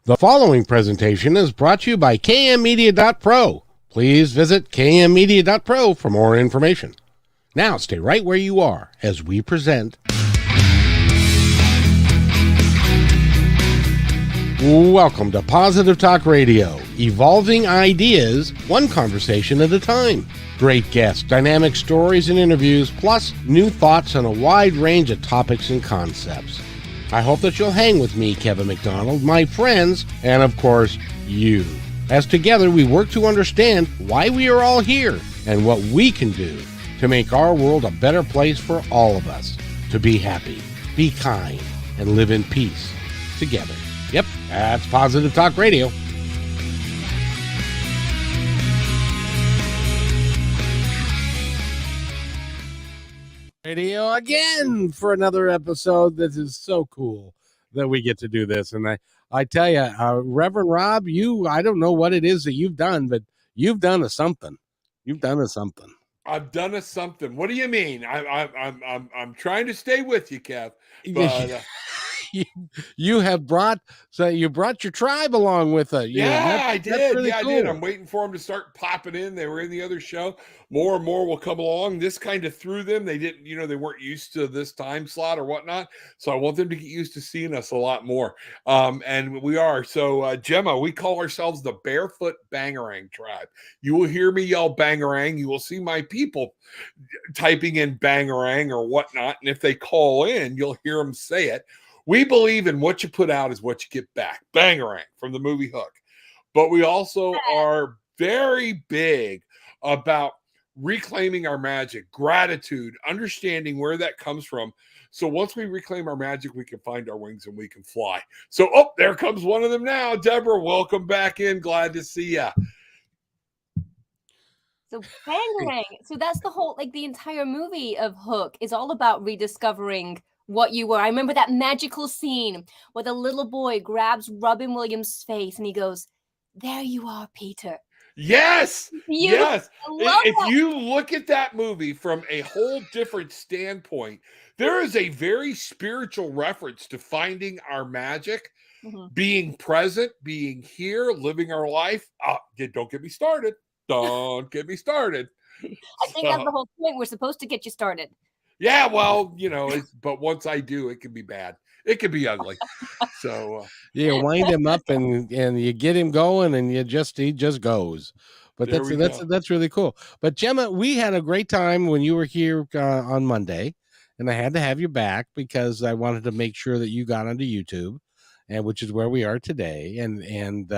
The following presentation is brought to you by kmmedia.pro. Please visit kmmedia.pro for more information. Now stay right where you are as we present. Welcome to Positive Talk Radio, evolving ideas, one conversation at a time. Great guests, dynamic stories and interviews, plus new thoughts on a wide range of topics and concepts. I hope that you'll hang with me, Kevin McDonald, my friends, and of course, you. As together we work to understand why we are all here and what we can do to make our world a better place for all of us. To be happy, be kind, and live in peace together. Yep, that's Positive Talk Radio. Radio again for another episode. This is so cool that we get to do this. And I tell you, Reverend Rob, I don't know what it is that you've done, but you've done a something. You've done a something. I've done a something. What do you mean? I'm trying to stay with you, Kev. But you brought your tribe along with you. Yeah, I did. Really cool. I did. I'm waiting for them to start popping in. They were in the other show. More and more will come along. This kind of threw them. They didn't, they weren't used to this time slot or whatnot. So I want them to get used to seeing us a lot more. And we are. So Gemma, we call ourselves the Barefoot Bangarang Tribe. You will hear me yell Bangarang. You will see my people typing in Bangarang or whatnot. And if they call in, you'll hear them say it. We believe in what you put out is what you get back. Bangarang from the movie Hook. But we also are very big about reclaiming our magic, gratitude, understanding where that comes from. So once we reclaim our magic, we can find our wings and we can fly. So, there comes one of them now. Deborah, welcome back in. Glad to see you. So Bangarang. So that's the whole, the entire movie of Hook is all about rediscovering what you were. I remember that magical scene where the little boy grabs Robin Williams' face and he goes, "There you are, Peter." Yes. Yes. If you you look at that movie from a whole different standpoint, there is a very spiritual reference to finding our magic, being present, being here, living our life. Don't get me started. Don't get me started. I think that's the whole point. We're supposed to get you started. Yeah, well, but once I do, it can be bad. It can be ugly. So you wind him up and you get him going, and he just goes. But that's really cool. But Gemma, we had a great time when you were here on Monday, and I had to have you back because I wanted to make sure that you got onto YouTube, and which is where we are today. And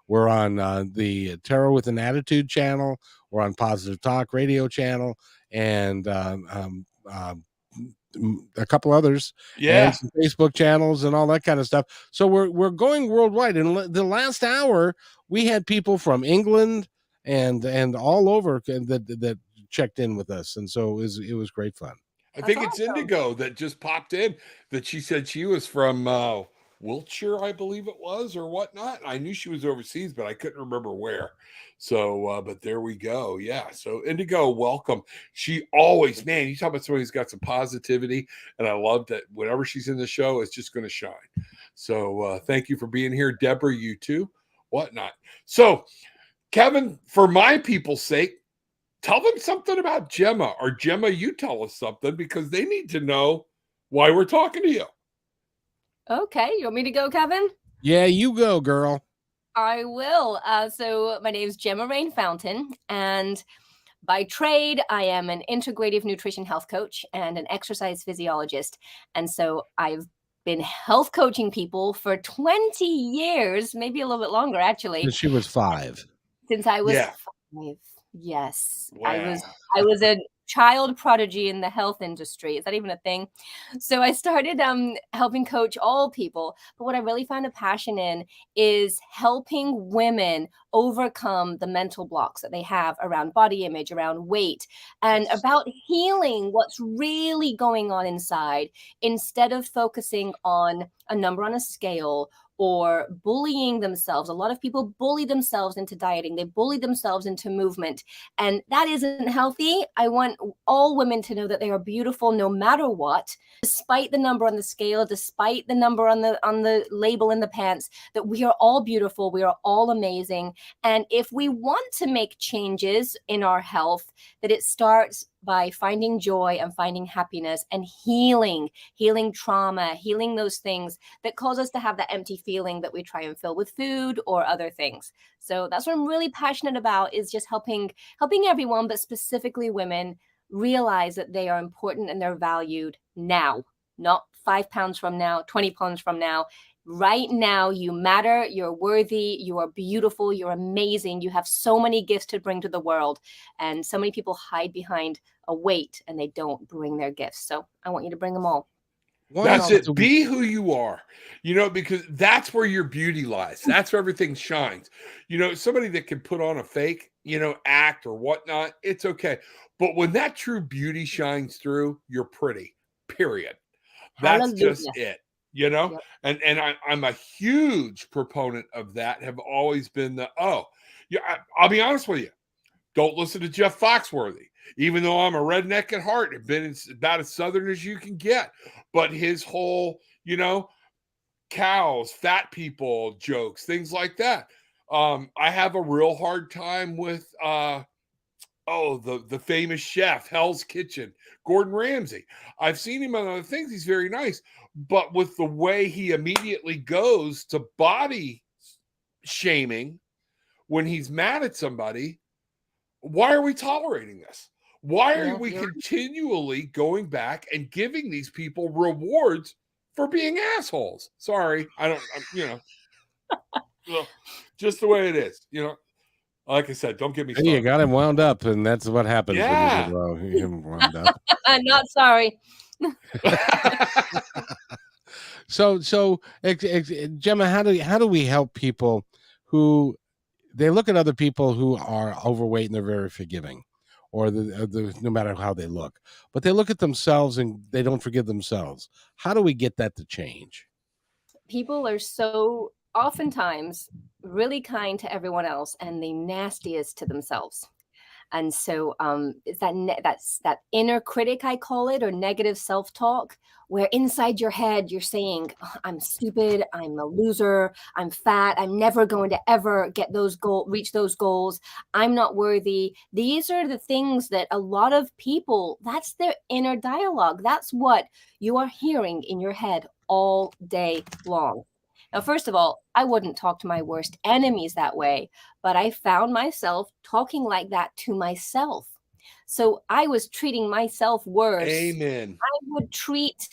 we're on the Tarot with an Attitude channel. We're on Positive Talk Radio channel, and a couple others, and some Facebook channels and all that kind of stuff. So we're going worldwide. And the last hour, we had people from England and all over that checked in with us, and so it was great fun. I think it's Indigo that just popped in. That she said she was from Wiltshire, I believe it was, or whatnot. I knew she was overseas, but I couldn't remember where. So, but there we go. Yeah. So Indigo, welcome. She always, man, you talk about somebody who's got some positivity, and I love that whenever she's in the show, it's just going to shine. So thank you for being here. Deborah, you too, whatnot. So Kevin, for my people's sake, tell them something about Gemma, or Gemma, you tell us something, because they need to know why we're talking to you. Okay. You want me to go, Kevin? Yeah, you go, girl. I will. So my name is Gemma Rayne Fountain, and by trade, I am an Integrative Nutrition Health Coach and an exercise physiologist. And so I've been health coaching people for 20 years, maybe a little bit longer, actually. Since she was 5. Since I was 5. Yes. Wow. I was a child prodigy in the health industry. Is that even a thing? So I started helping coach all people. But what I really found a passion in is helping women overcome the mental blocks that they have around body image, around weight, and about healing what's really going on inside, instead of focusing on a number on a scale or bullying themselves. A lot of people bully themselves into dieting. They bully themselves into movement, and that isn't healthy. I want all women to know that they are beautiful no matter what, despite the number on the scale, despite the number on the label in the pants, that we are all beautiful. We are all amazing. And if we want to make changes in our health, that it starts by finding joy and finding happiness and healing trauma, healing those things that cause us to have that empty feeling that we try and fill with food or other things. So that's what I'm really passionate about, is just helping everyone, but specifically women, realize that they are important and they're valued now, not 5 pounds from now, 20 pounds from now. Right now, you matter, you're worthy, you are beautiful, you're amazing. You have so many gifts to bring to the world. And so many people hide behind a weight and they don't bring their gifts. So I want you to bring them all. That's it. Be who you are, because that's where your beauty lies. That's where everything shines. Somebody that can put on a fake, act or whatnot, it's okay. But when that true beauty shines through, you're pretty, period. That's just it. Yep. And I'm a huge proponent of that. Have always been I'll be honest with you. Don't listen to Jeff Foxworthy, even though I'm a redneck at heart. I've been about as Southern as you can get. But his whole, cows, fat people jokes, things like that. I have a real hard time with the famous chef, Hell's Kitchen, Gordon Ramsay. I've seen him on other things. He's very nice. But with the way he immediately goes to body shaming when he's mad at somebody, why are we tolerating this? Why are we continually going back and giving these people rewards for being assholes? Sorry, just the way it is, Like I said, don't get me started. You got him wound up, and that's what happens when you get him wound up. Not sorry. So, Gemma, how do we help people who they look at other people who are overweight and they're very forgiving, or no matter how they look, but they look at themselves and they don't forgive themselves? How do we get that to change? People are so oftentimes really kind to everyone else and the nastiest to themselves. And so it's that inner critic, I call it, or negative self-talk, where inside your head you're saying, oh, I'm stupid, I'm a loser, I'm fat, I'm never going to ever reach those goals, I'm not worthy. These are the things that a lot of people, that's their inner dialogue. That's what you are hearing in your head all day long. Now, first of all, I wouldn't talk to my worst enemies that way, but I found myself talking like that to myself. So I was treating myself worse. Amen. I would treat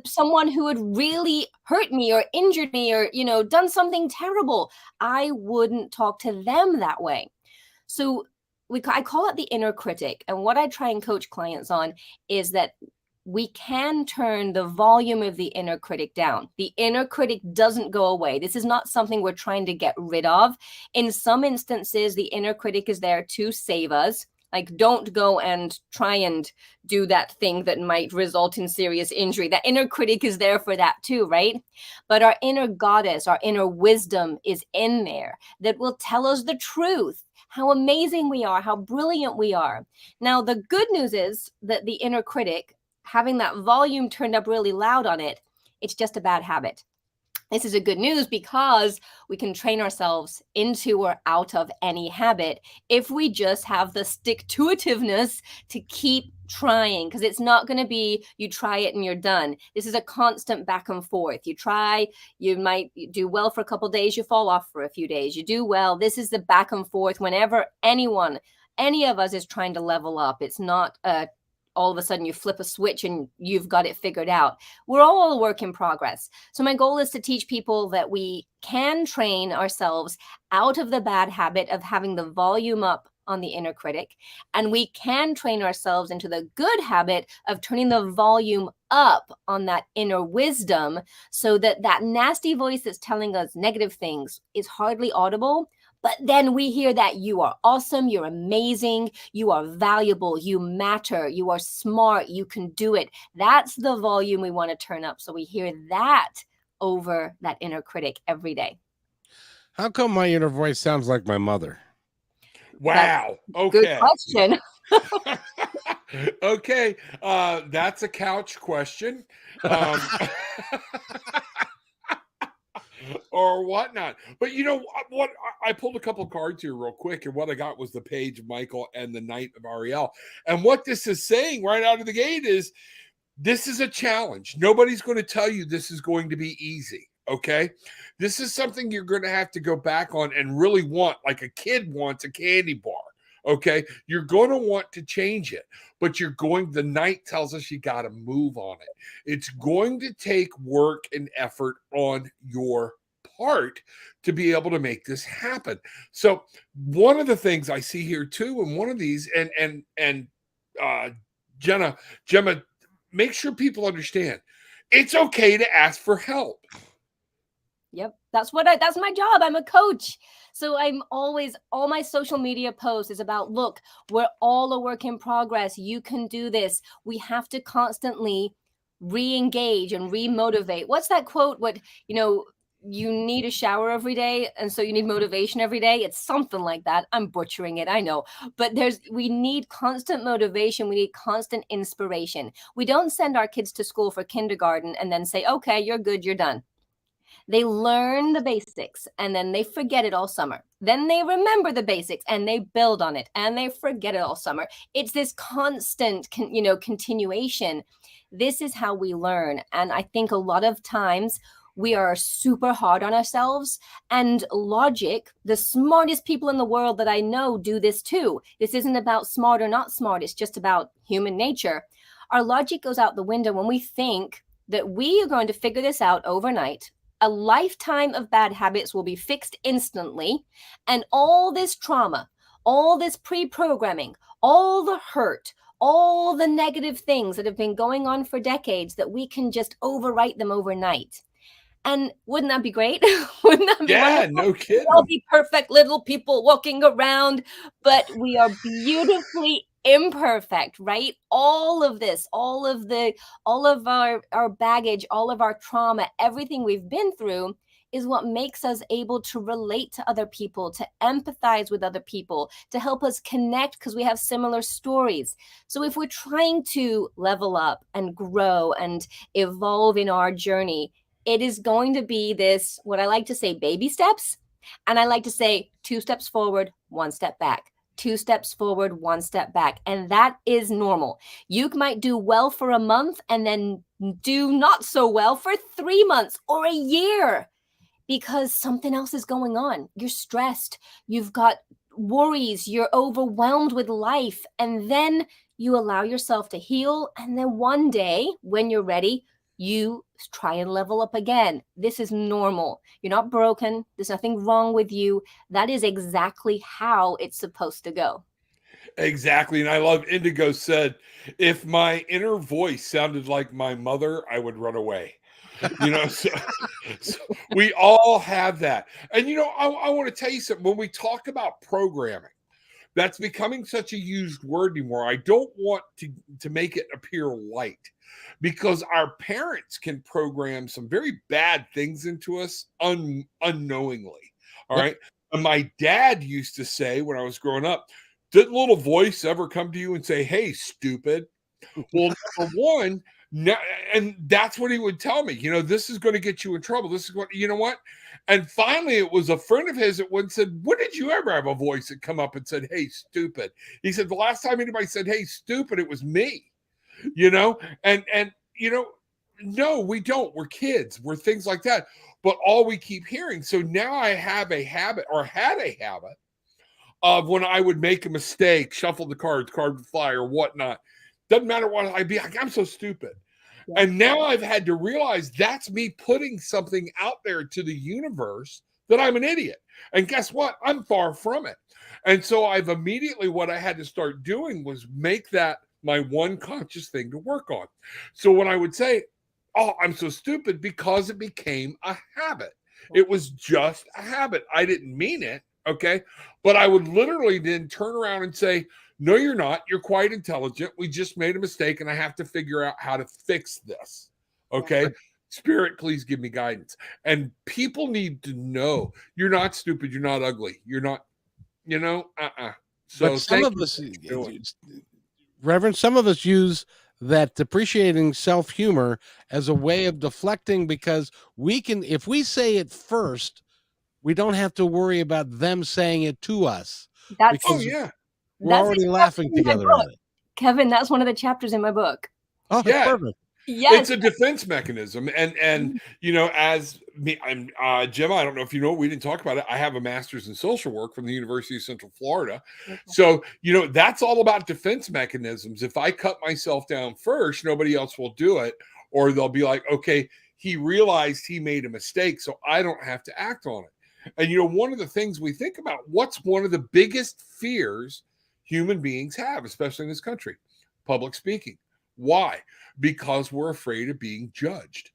someone who had really hurt me or injured me or, done something terrible. I wouldn't talk to them that way. So I call it the inner critic. And what I try and coach clients on is that we can turn the volume of the inner critic down. The inner critic doesn't go away. This is not something we're trying to get rid of. In some instances, the inner critic is there to save us. Like, don't go and try and do that thing that might result in serious injury. That inner critic is there for that too, right? But our inner goddess, our inner wisdom is in there that will tell us the truth, how amazing we are, how brilliant we are. Now, the good news is that the inner critic, having that volume turned up really loud on it, it's just a bad habit. This is a good news because we can train ourselves into or out of any habit if we just have the stick-to-itiveness to keep trying, because it's not going to be you try it and you're done. This is a constant back and forth. You try, you might do well for a couple of days, you fall off for a few days, you do well. This is the back and forth whenever any of us is trying to level up. It's not all of a sudden you flip a switch and you've got it figured out. We're all a work in progress. So my goal is to teach people that we can train ourselves out of the bad habit of having the volume up on the inner critic, and we can train ourselves into the good habit of turning the volume up on that inner wisdom, so that nasty voice that's telling us negative things is hardly audible. But then we hear that you are awesome, you're amazing, you are valuable, you matter, you are smart, you can do it. That's the volume we want to turn up. So we hear that over that inner critic every day. How come my inner voice sounds like my mother? Wow. Good Okay. question. Okay. That's a couch question. Or whatnot. But you know what? I pulled a couple cards here real quick, and what I got was the Page of Michael and the Knight of Ariel. And what this is saying right out of the gate is this is a challenge. Nobody's going to tell you this is going to be easy. Okay. This is something you're going to have to go back on and really want, like a kid wants a candy bar. Okay. You're going to want to change it, but the Knight tells us you got to move on it. It's going to take work and effort on your part to be able to make this happen. So one of the things I see here too, and one of these, and Gemma, make sure people understand it's okay to ask for help. Yep. That's my job. I'm a coach. So I'm always, all my social media posts is about, look, we're all a work in progress. You can do this. We have to constantly re-engage and re-motivate. What's that quote? You need a shower every day, and so you need motivation every day. It's something like that. I'm butchering it, I know. But we need constant motivation. We need constant inspiration. We don't send our kids to school for kindergarten and then say, okay, you're good, you're done. They learn the basics and then they forget it all summer. Then they remember the basics and they build on it and they forget it all summer. It's this constant, continuation. This is how we learn. And I think a lot of times we are super hard on ourselves, and logic, the smartest people in the world that I know do this too. This isn't about smart or not smart. It's just about human nature. Our logic goes out the window when we think that we are going to figure this out overnight. A lifetime of bad habits will be fixed instantly. And all this trauma, all this pre-programming, all the hurt, all the negative things that have been going on for decades, that we can just overwrite them overnight. And wouldn't that be great? Wouldn't that be wonderful? No kidding. We'll be perfect little people walking around, but we are beautifully imperfect, right? All of this, all of our baggage, all of our trauma, everything we've been through is what makes us able to relate to other people, to empathize with other people, to help us connect because we have similar stories. So if we're trying to level up and grow and evolve in our journey, it is going to be this, what I like to say, baby steps. And I like to say 2 steps forward, 1 step back. 2 steps forward, 1 step back. And that is normal. You might do well for a month and then do not so well for 3 months or a year because something else is going on. You're stressed. You've got worries. You're overwhelmed with life. And then you allow yourself to heal. And then one day when you're ready, you try and level up again. This is normal. You're not broken. There's nothing wrong with you. That is exactly how it's supposed to go. Exactly. And I love Indigo said, if my inner voice sounded like my mother, I would run away. So we all have that. And, I want to tell you something. When we talk about programming, that's becoming such a used word anymore. I don't want to make it appear light, because our parents can program some very bad things into us unknowingly. All right. And my dad used to say when I was growing up, did a little voice ever come to you and say, hey, stupid? Well, number one, and that's what he would tell me. This is going to get you in trouble. This is what, what? And finally, it was a friend of his that once said, when did you ever have a voice that come up and said, hey, stupid? He said, the last time anybody said, hey, stupid, it was me. No, we don't. We're kids. We're things like that. But all we keep hearing. So now I have a habit, or had a habit, of when I would make a mistake, shuffle the cards, card would fly or whatnot. Doesn't matter what I'd be like, I'm so stupid. Yeah. And now I've had to realize that's me putting something out there to the universe that I'm an idiot. And guess what? I'm far from it. And so what I had to start doing was make that my one conscious thing to work on. So when I would say, oh, I'm so stupid, because it became a habit. It was just a habit. I didn't mean it. Okay. But I would literally then turn around and say, no, you're not. You're quite intelligent. We just made a mistake and I have to figure out how to fix this. Okay. Spirit, please give me guidance. And people need to know you're not stupid. You're not ugly. You're not, So But some thank of you us, for doing. Reverend, some of us use that depreciating self-humor as a way of deflecting, because we can, if we say it first, we don't have to worry about them saying it to us, That's Oh because yeah. we're that's already a laughing chapter in my together at book. it. Kevin, that's one of the chapters in my book. Oh, that's Yeah. perfect. Yes. It's a defense mechanism. And as me, I'm Gemma, I don't know if you know, we didn't talk about it. I have a master's in social work from the University of Central Florida. Okay. So, that's all about defense mechanisms. If I cut myself down first, nobody else will do it. Or they'll be like, okay, he realized he made a mistake, so I don't have to act on it. And one of the things we think about, what's one of the biggest fears human beings have, especially in this country? Public speaking. Why? Because we're afraid of being judged.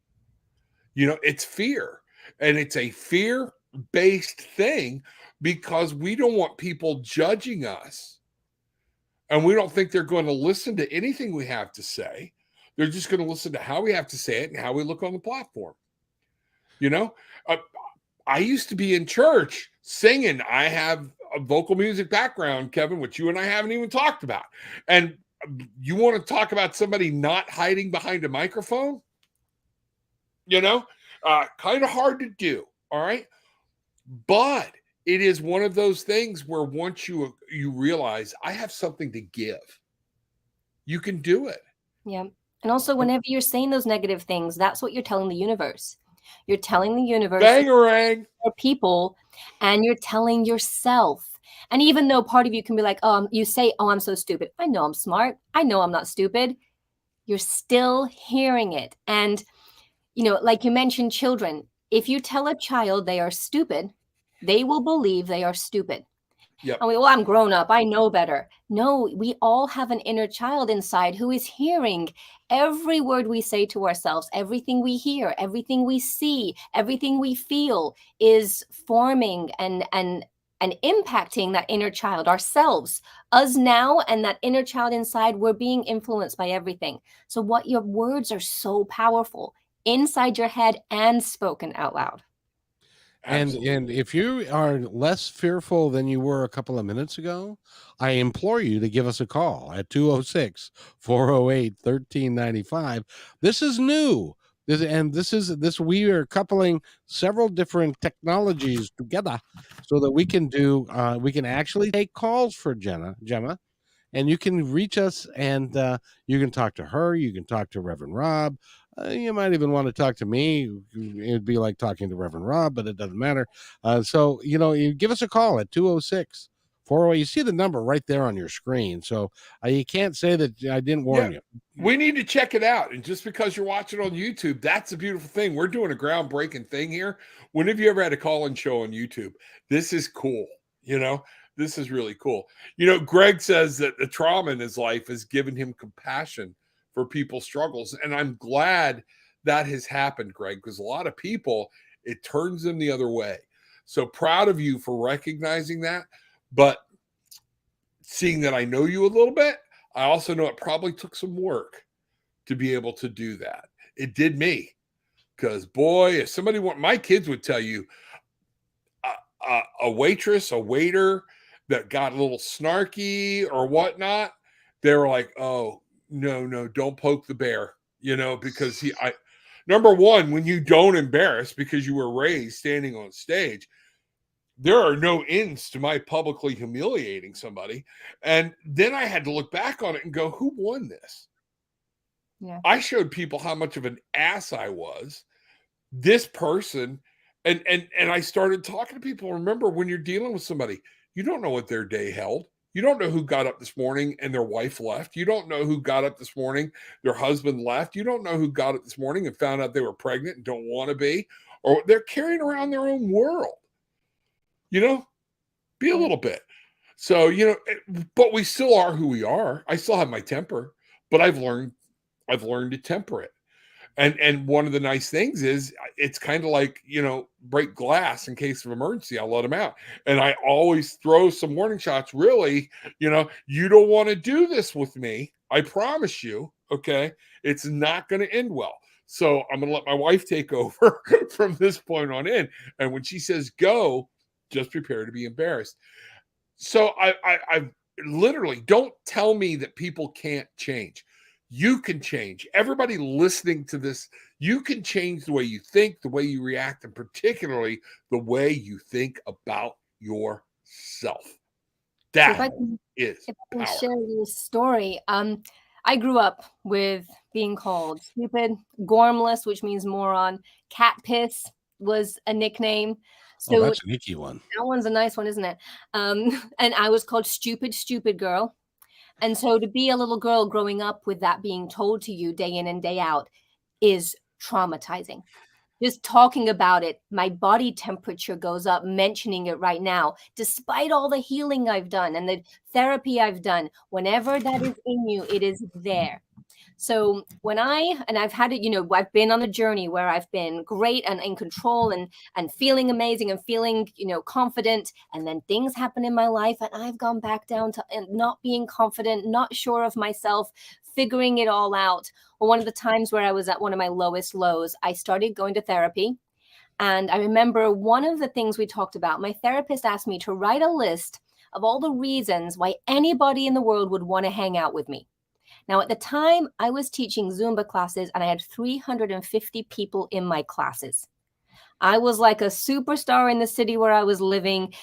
It's fear, and it's a fear-based thing because we don't want people judging us, and we don't think they're going to listen to anything we have to say. They're just going to listen to how we have to say it and how we look on the platform. I used to be in church singing. I have a vocal music background, Kevin, which you and I haven't even talked about. And you want to talk about somebody not hiding behind a microphone? Kind of hard to do. All right. But it is one of those things where once you realize I have something to give, you can do it. Yeah. And also, whenever you're saying those negative things, that's what you're telling the universe. You're telling the universe, Bangarang. people, and you're telling yourself. And even though part of you can be like, you say, I'm so stupid. I know I'm smart. I know I'm not stupid. You're still hearing it. And, like you mentioned, children, if you tell a child they are stupid, they will believe they are stupid. Yep. And I'm grown up. I know better. No, we all have an inner child inside who is hearing every word we say to ourselves. Everything we hear, everything we see, everything we feel is forming and impacting that inner child, ourselves, us now, and that inner child inside. We're being influenced by everything. So what your words are so powerful inside your head and spoken out loud. And if you are less fearful than you were a couple of minutes ago, I implore you to give us a call at 206-408-1395. This is new. We are coupling several different technologies together so that we can actually take calls for Gemma, and you can reach us, and you can talk to her. You can talk to Reverend Rob. You might even want to talk to me. It'd be like talking to Reverend Rob, but it doesn't matter. So you give us a call at 206-408. You see the number right there on your screen. So you can't say that I didn't warn you. We need to check it out. And just because you're watching on YouTube, that's a beautiful thing. We're doing a groundbreaking thing here. When have you ever had a call-in show on YouTube? This is cool. This is really cool. Greg says that the trauma in his life has given him compassion for people's struggles. And I'm glad that has happened, Greg, because a lot of people, it turns them the other way. So proud of you for recognizing that. But seeing that I know you a little bit, I also know it probably took some work to be able to do that. It did me. Because, boy, if somebody my kids would tell you, a waitress, a waiter that got a little snarky or whatnot, they were like, oh, no, don't poke the bear, because number one, when you don't embarrass because you were raised standing on stage, there are no ends to my publicly humiliating somebody. And then I had to look back on it and go, who won this? Yeah. I showed people how much of an ass I was. This person, and I started talking to people. Remember, when you're dealing with somebody, you don't know what their day held. You don't know who got up this morning and their wife left. You don't know who got up this morning, their husband left. You don't know who got up this morning and found out they were pregnant and don't want to be, or they're carrying around their own world. Be a little bit. So, but we still are who we are. I still have my temper, but I've learned to temper it. And one of the nice things is it's kind of like, break glass in case of emergency. I'll let them out. And I always throw some warning shots. Really, you don't want to do this with me. I promise you. Okay. It's not going to end well. So I'm going to let my wife take over from this point on in. And when she says go, just prepare to be embarrassed. So I literally, don't tell me that people can't change. You can change. Everybody listening to this, you can change the way you think, the way you react, and particularly the way you think about yourself. So if That I can, is if I can power. share a story, I grew up with being called stupid, gormless, which means moron. Cat piss was a nickname. Oh, So that's an icky one. that one's a nice one, isn't it? And I was called stupid girl. And so to be a little girl growing up with that being told to you day in and day out is traumatizing. Just talking about it, my body temperature goes up mentioning it right now, despite all the healing I've done and the therapy I've done. Whenever that is in you, it is there. So I've had it, I've been on a journey where I've been great and in control and feeling amazing and feeling, confident. And then things happen in my life and I've gone back down to not being confident, not sure of myself, figuring it all out. Well, one of the times where I was at one of my lowest lows, I started going to therapy. And I remember one of the things we talked about, my therapist asked me to write a list of all the reasons why anybody in the world would want to hang out with me. Now, at the time, I was teaching Zumba classes and I had 350 people in my classes. I was like a superstar in the city where I was living.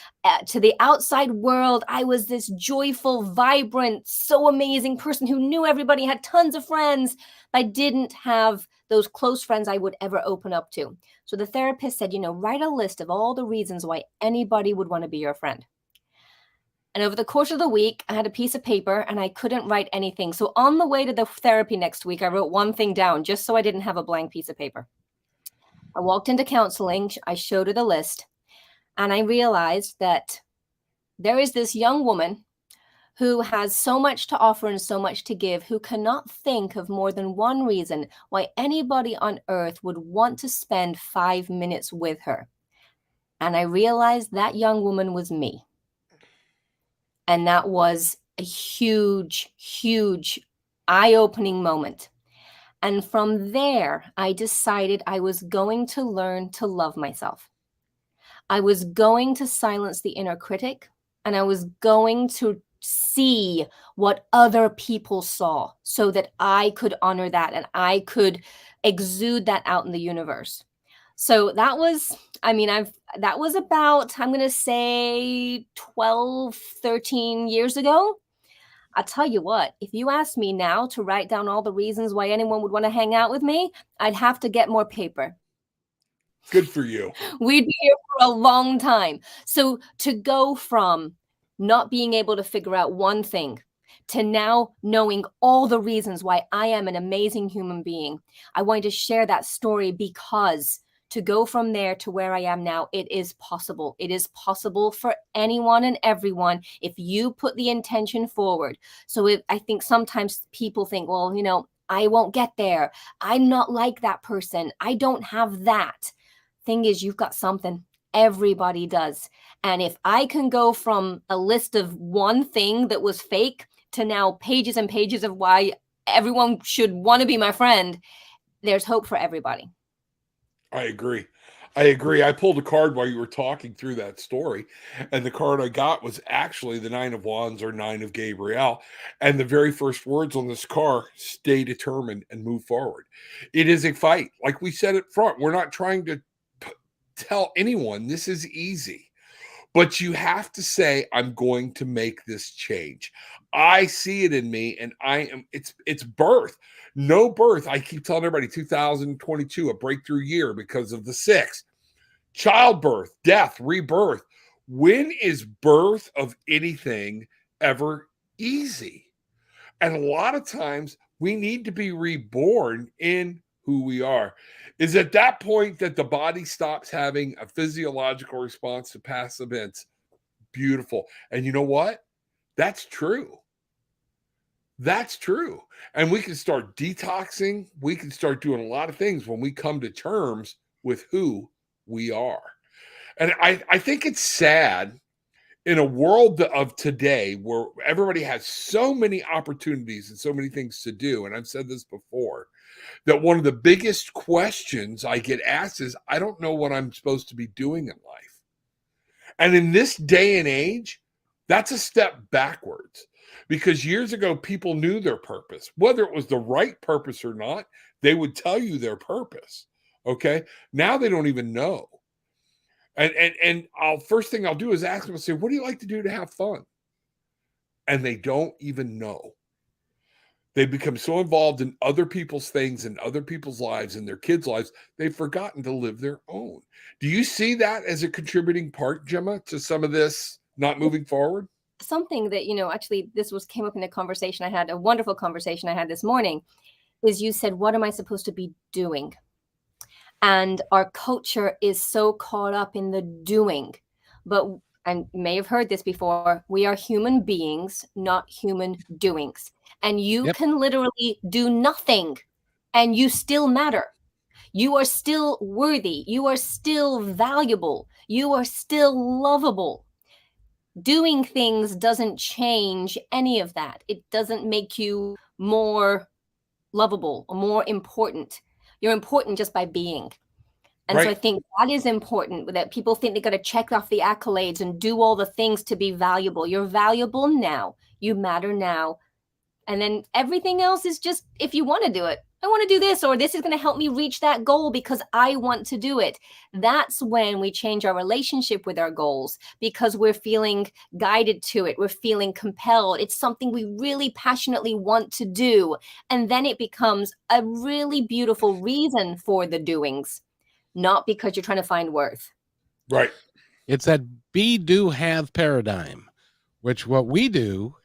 To the outside world, I was this joyful, vibrant, so amazing person who knew everybody, had tons of friends. I didn't have those close friends I would ever open up to. So the therapist said, write a list of all the reasons why anybody would want to be your friend. And over the course of the week, I had a piece of paper and I couldn't write anything. So on the way to the therapy next week, I wrote one thing down just so I didn't have a blank piece of paper. I walked into counseling. I showed her the list and I realized that there is this young woman who has so much to offer and so much to give, who cannot think of more than one reason why anybody on earth would want to spend 5 minutes with her. And I realized that young woman was me. And that was a huge, huge eye-opening moment. And from there, I decided I was going to learn to love myself. I was going to silence the inner critic, and I was going to see what other people saw so that I could honor that and I could exude that out in the universe. So that was, that was about, I'm going to say 12, 13 years ago. I'll tell you what, if you asked me now to write down all the reasons why anyone would want to hang out with me, I'd have to get more paper. Good for you. We'd be here for a long time. So to go from not being able to figure out one thing to now knowing all the reasons why I am an amazing human being, I wanted to share that story because to go from there to where I am now, it is possible. It is possible for anyone and everyone if you put the intention forward. So I think sometimes people think, well, I won't get there. I'm not like that person. I don't have that. Thing is, you've got something. Everybody does. And if I can go from a list of one thing that was fake to now pages and pages of why everyone should want to be my friend, there's hope for everybody. I agree. I pulled a card while you were talking through that story, and the card I got was actually the Nine of Wands or Nine of Gabriel. And the very first words on this card, stay determined and move forward. It is a fight. Like we said up front, we're not trying to tell anyone this is easy. But you have to say, I'm going to make this change. I see it in me, and it's birth. No birth. I keep telling everybody 2022, a breakthrough year because of the 6. Childbirth, death, rebirth. When is birth of anything ever easy? And a lot of times we need to be reborn in who we are. Is at that point that the body stops having a physiological response to past events. Beautiful. And you know what? That's true. That's true. And we can start detoxing. We can start doing a lot of things when we come to terms with who we are. And I think it's sad in a world of today where everybody has so many opportunities and so many things to do. And I've said this before, that one of the biggest questions I get asked is, I don't know what I'm supposed to be doing in life. And in this day and age, that's a step backwards, because years ago, people knew their purpose. Whether it was the right purpose or not, they would tell you their purpose. Okay. Now they don't even know. And first thing I'll do is ask them and say, what do you like to do to have fun? And they don't even know. They become so involved in other people's things and other people's lives and their kids' lives, they've forgotten to live their own. Do you see that as a contributing part, Gemma, to some of this not moving forward? Something that, actually came up in a wonderful conversation I had this morning, is you said, what am I supposed to be doing? And our culture is so caught up in the doing, but and you may have heard this before, we are human beings, not human doings. And you can literally do nothing and you still matter. You are still worthy. You are still valuable. You are still lovable. Doing things doesn't change any of that. It doesn't make you more lovable or more important. You're important just by being. And so I think that is important, that people think they got to check off the accolades and do all the things to be valuable. You're valuable now. You matter now. And then everything else is just, if you want to do it, I want to do this, or this is going to help me reach that goal because I want to do it. That's when we change our relationship with our goals, because we're feeling guided to it. We're feeling compelled. It's something we really passionately want to do. And then it becomes a really beautiful reason for the doings, not because you're trying to find worth. Right. It's that be, do, have paradigm, which what we do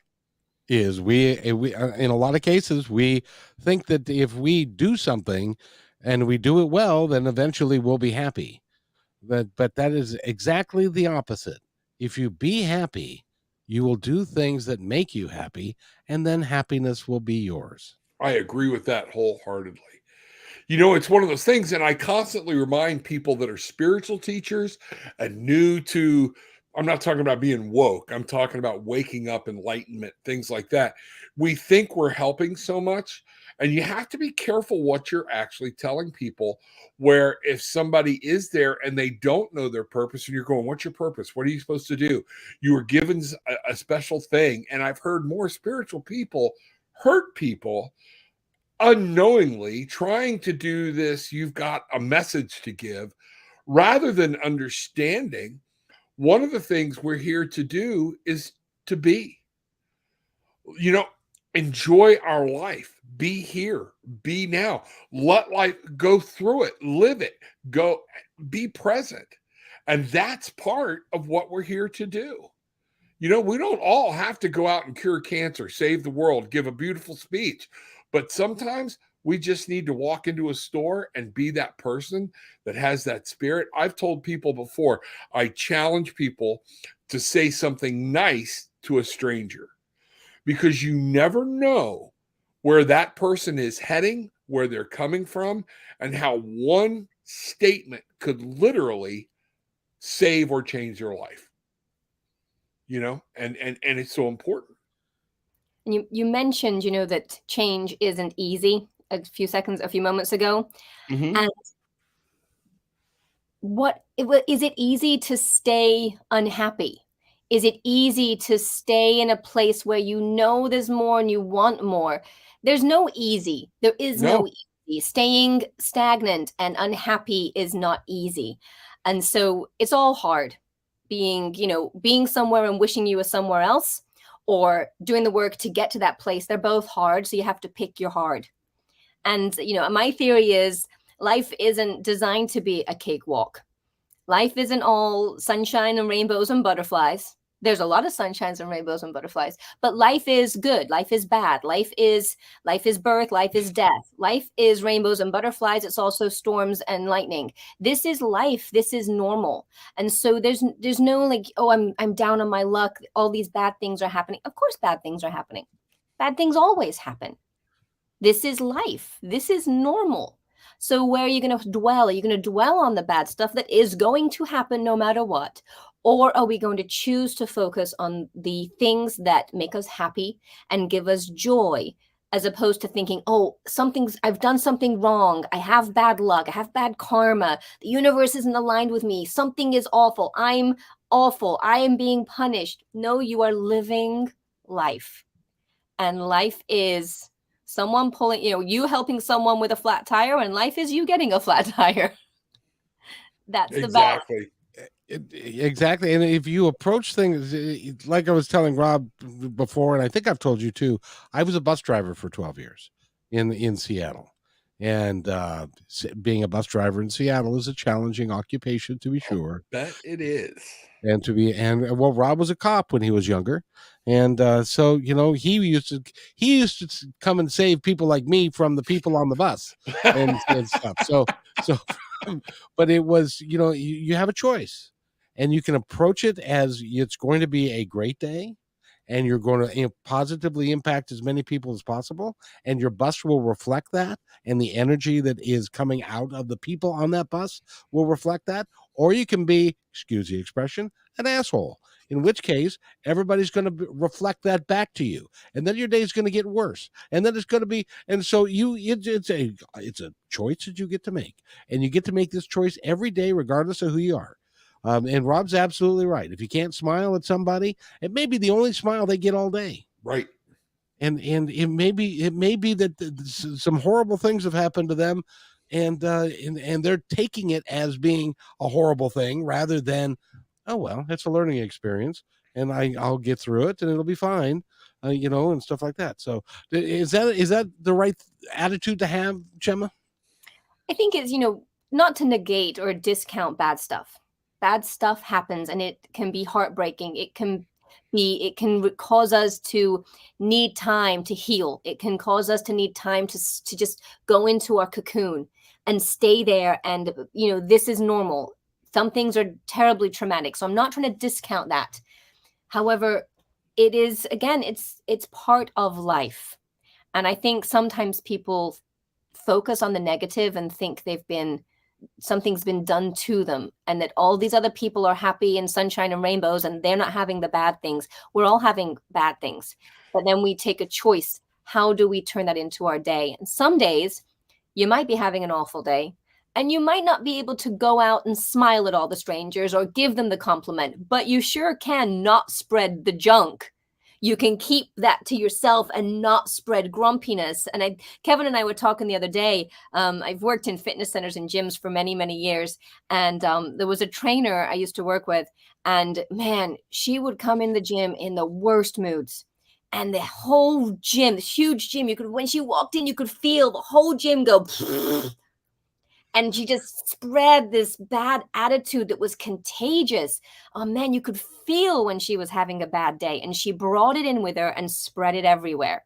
is we in a lot of cases, we think that if we do something and we do it well, then eventually we'll be happy. But that is exactly the opposite. If you be happy, you will do things that make you happy, and then happiness will be yours. I agree with that wholeheartedly. It's one of those things, and I constantly remind people that are spiritual teachers and new to, I'm not talking about being woke, I'm talking about waking up, enlightenment, things like that. We think we're helping so much, and you have to be careful what you're actually telling people, where if somebody is there and they don't know their purpose and you're going, what's your purpose? What are you supposed to do? You were given a special thing. And I've heard more spiritual people hurt people unknowingly trying to do this. You've got a message to give, rather than understanding one of the things we're here to do is to be, enjoy our life, be here, be now, let life go through it, live it, go be present. And that's part of what we're here to do. We don't all have to go out and cure cancer, save the world, give a beautiful speech. But sometimes we just need to walk into a store and be that person that has that spirit. I've told people before, I challenge people to say something nice to a stranger, because you never know where that person is heading, where they're coming from, and how one statement could literally save or change their life. And it's so important. You mentioned, that change isn't easy a few moments ago. Mm-hmm. And is it easy to stay unhappy? Is it easy to stay in a place where there's more and you want more? There's no easy. There is no easy. Staying stagnant and unhappy is not easy. And so it's all hard. Being somewhere and wishing you were somewhere else, or doing the work to get to that place, they're both hard. So you have to pick your hard. And, my theory is life isn't designed to be a cakewalk. Life isn't all sunshine and rainbows and butterflies. There's a lot of sunshines and rainbows and butterflies, but life is good. Life is bad. Life is birth. Life is death. Life is rainbows and butterflies. It's also storms and lightning. This is life. This is normal. And so there's no I'm down on my luck. All these bad things are happening. Of course, bad things are happening. Bad things always happen. This is life. This is normal. So where are you going to dwell? Are you going to dwell on the bad stuff that is going to happen no matter what? Or are we going to choose to focus on the things that make us happy and give us joy, as opposed to thinking, oh, I've done something wrong. I have bad luck. I have bad karma. The universe isn't aligned with me. Something is awful. I'm awful. I am being punished. No, you are living life. And life is someone pulling, you helping someone with a flat tire, and life is you getting a flat tire. That's the balance. Exactly. Exactly. And if you approach things like I was telling Rob before, and I think I've told you too, I was a bus driver for 12 years in Seattle. And being a bus driver in Seattle is a challenging occupation, to be sure. Bet it is. And well, Rob was a cop when he was younger. And so, he used to come and save people like me from the people on the bus and stuff. So, but it was, you have a choice, and you can approach it as it's going to be a great day, and you're going to positively impact as many people as possible, and your bus will reflect that, and the energy that is coming out of the people on that bus will reflect that. Or you can be, excuse the expression, an asshole, in which case everybody's going to reflect that back to you, and then your day is going to get worse, and then it's going to be, and so it's a choice that you get to make, and you get to make this choice every day regardless of who you are. And Rob's absolutely right. If you can't smile at somebody, it may be the only smile they get all day. Right. And it may be that some horrible things have happened to them, and they're taking it as being a horrible thing rather than, oh well, it's a learning experience, and I'll get through it, and it'll be fine, and stuff like that. So is that the right attitude to have, Gemma? I think it's, not to negate or discount bad stuff. Bad stuff happens, and it can be heartbreaking. It can cause us to need time to heal. It can cause us to need time to just go into our cocoon and stay there. And, this is normal. Some things are terribly traumatic. So I'm not trying to discount that. However, it is, again, it's part of life. And I think sometimes people focus on the negative and think something's been done to them, and that all these other people are happy and sunshine and rainbows, and they're not having the bad things. We're all having bad things. But then we take a choice. How do we turn that into our day? And some days you might be having an awful day, and you might not be able to go out and smile at all the strangers or give them the compliment, but you sure can not spread the junk. You can keep that to yourself and not spread grumpiness. And Kevin and I were talking the other day. I've worked in fitness centers and gyms for many, many years. And there was a trainer I used to work with. And man, she would come in the gym in the worst moods. And the whole gym, this huge gym, when she walked in, you could feel the whole gym go. And she just spread this bad attitude that was contagious. Oh man, you could feel when she was having a bad day, and she brought it in with her and spread it everywhere.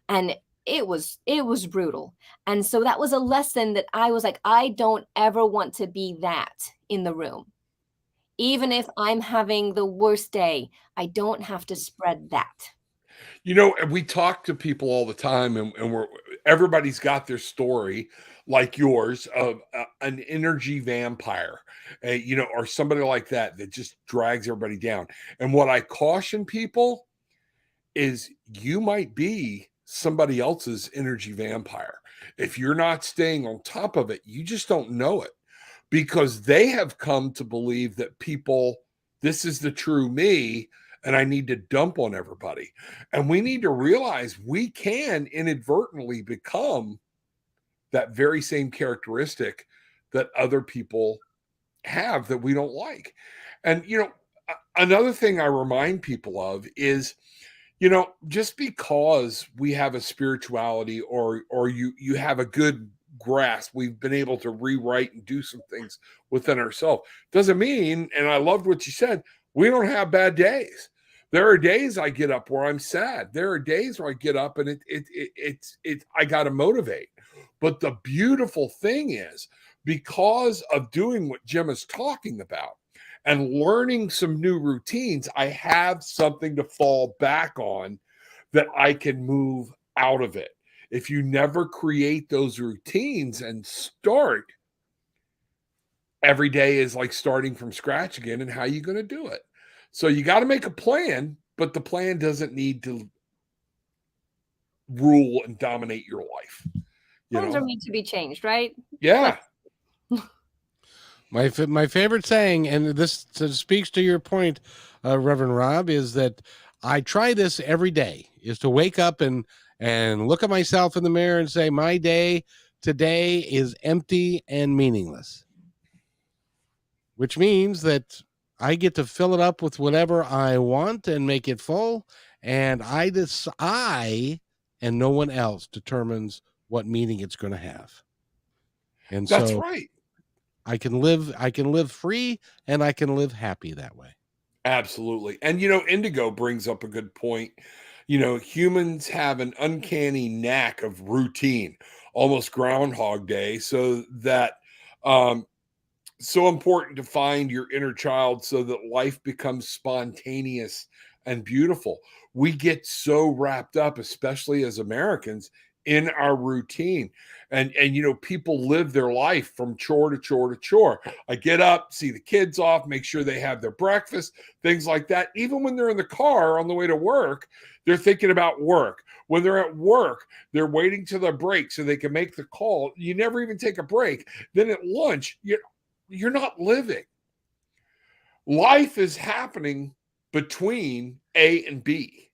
And it was brutal. And so that was a lesson that I was like, I don't ever want to be that in the room. Even if I'm having the worst day, I don't have to spread that. We talk to people all the time, and everybody's got their story, like yours, of an energy vampire, or somebody like that just drags everybody down. And what I caution people is you might be somebody else's energy vampire. If you're not staying on top of it, you just don't know it, because they have come to believe that this is the true me, and I need to dump on everybody. And we need to realize we can inadvertently become that very same characteristic that other people have that we don't like. And, another thing I remind people of is, just because we have a spirituality or you have a good grasp, we've been able to rewrite and do some things within ourselves, doesn't mean, and I loved what you said, we don't have bad days. There are days I get up where I'm sad. There are days where I get up and I got to motivate. But the beautiful thing is, because of doing what Gemma's talking about and learning some new routines, I have something to fall back on that I can move out of it. If you never create those routines and start, every day is like starting from scratch again. And how are you going to do it? So you got to make a plan, but the plan doesn't need to rule and dominate your life. Phones are meant to be changed, right? Yeah. My favorite saying, and this speaks to your point, Reverend Rob, is that I try this every day, is to wake up and look at myself in the mirror and say, my day today is empty and meaningless, which means that I get to fill it up with whatever I want and make it full. And I and no one else determines what meaning it's going to have. And that's so right. I can live free and I can live happy that way. Absolutely. And, Indigo brings up a good point. Humans have an uncanny knack of routine, almost Groundhog Day, so that so important to find your inner child so that life becomes spontaneous and beautiful. We get so wrapped up, especially as Americans, in our routine. And people live their life from chore to chore to chore. I get up, see the kids off, make sure they have their breakfast, things like that. Even when they're in the car on the way to work, they're thinking about work. When they're at work, they're waiting till their break so they can make the call. You never even take a break. Then at lunch, you're not living. Life is happening between A and B.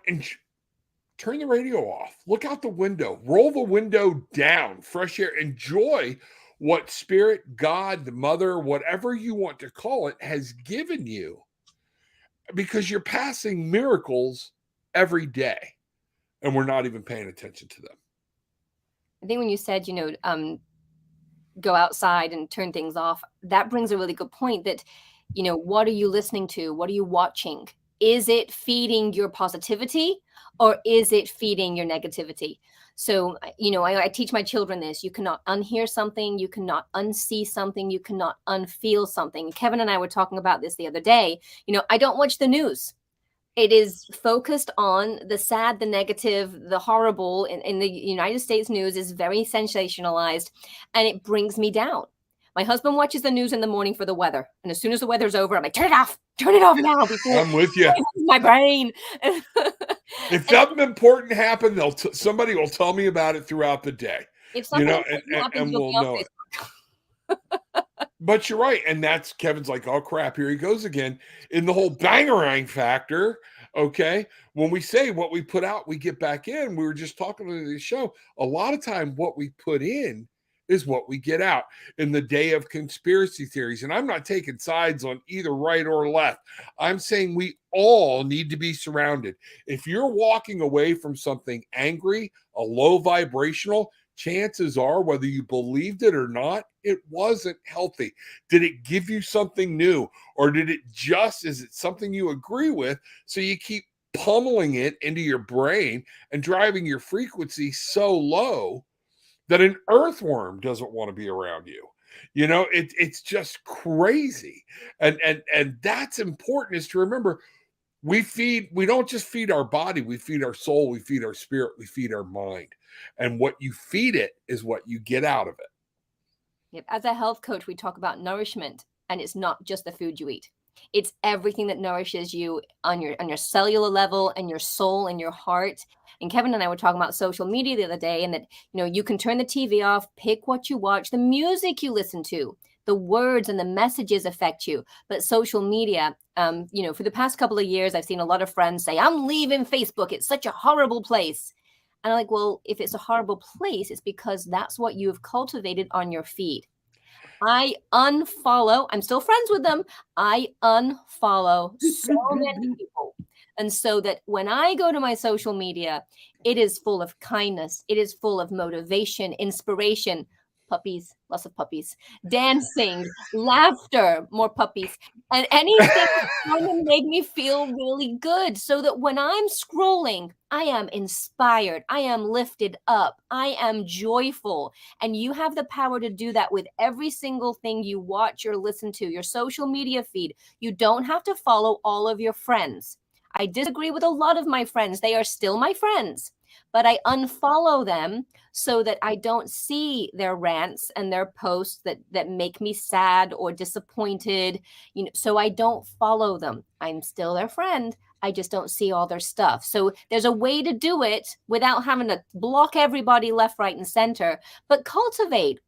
And turn the radio off. Look out the window. Roll the window down. Fresh air. Enjoy what Spirit, God, the Mother, whatever you want to call it, has given you. Because you're passing miracles every day. And we're not even paying attention to them. I think when you said, go outside and turn things off, that brings a really good point that, what are you listening to? What are you watching? Is it feeding your positivity or is it feeding your negativity? So, I teach my children this. You cannot unhear something. You cannot unsee something. You cannot unfeel something. Kevin and I were talking about this the other day. I don't watch the news. It is focused on the sad, the negative, the horrible. In the United States news is very sensationalized, and it brings me down. My husband watches the news in the morning for the weather. And as soon as the weather's over, I'm like, turn it off now. Before I'm with you. My brain. If something important happened, somebody will tell me about it throughout the day. If something happens, and we'll know it. But you're right. And that's Kevin's like, oh, crap, here he goes again. In the whole bangarang factor, okay, when we say what we put out, we get back in. We were just talking to the show. A lot of time what we put in is what we get out in the day of conspiracy theories. And I'm not taking sides on either right or left. I'm saying we all need to be surrounded. If you're walking away from something angry, a low vibrational, chances are, whether you believed it or not, it wasn't healthy. Did it give you something new? Or is it something you agree with? So you keep pummeling it into your brain and driving your frequency so low that an earthworm doesn't want to be around you. It's just crazy. And that's important, is to remember, we don't just feed our body, we feed our soul, we feed our spirit, we feed our mind. And what you feed it is what you get out of it. Yep. As a health coach, we talk about nourishment, and it's not just the food you eat. It's everything that nourishes you on your cellular level and your soul and your heart. And Kevin and I were talking about social media the other day, and that, you can turn the TV off, pick what you watch, the music you listen to, the words and the messages affect you. But social media, for the past couple of years, I've seen a lot of friends say, I'm leaving Facebook. It's such a horrible place. And I'm like, well, if it's a horrible place, it's because that's what you have cultivated on your feed. I unfollow. I'm still friends with them. I unfollow so many people. And so that when I go to my social media, it is full of kindness. It is full of motivation, inspiration, puppies, lots of puppies, dancing, laughter, more puppies, and anything that's going to make me feel really good, so that when I'm scrolling, I am inspired, I am lifted up, I am joyful. And you have the power to do that with every single thing you watch or listen to, your social media feed. You don't have to follow all of your friends. I disagree with a lot of my friends. They are still my friends. but I unfollow them so that I don't see their rants and their posts that make me sad or disappointed, so I don't follow them. I'm still their friend. I just don't see all their stuff. So there's a way to do it without having to block everybody left, right, and center, but cultivate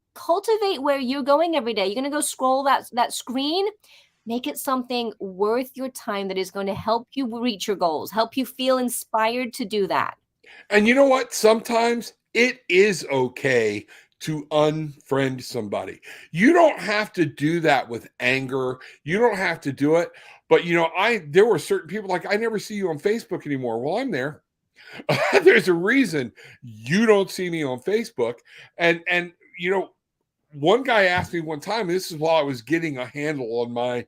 where you're going every day. You're going to go scroll that screen. Make it something worth your time that is going to help you reach your goals, help you feel inspired to do that. And you know what? Sometimes it is okay to unfriend somebody. You don't have to do that with anger. You don't have to do it. But there were certain people like, I never see you on Facebook anymore. Well, I'm there. There's a reason you don't see me on Facebook. And one guy asked me one time, this is while I was getting a handle on my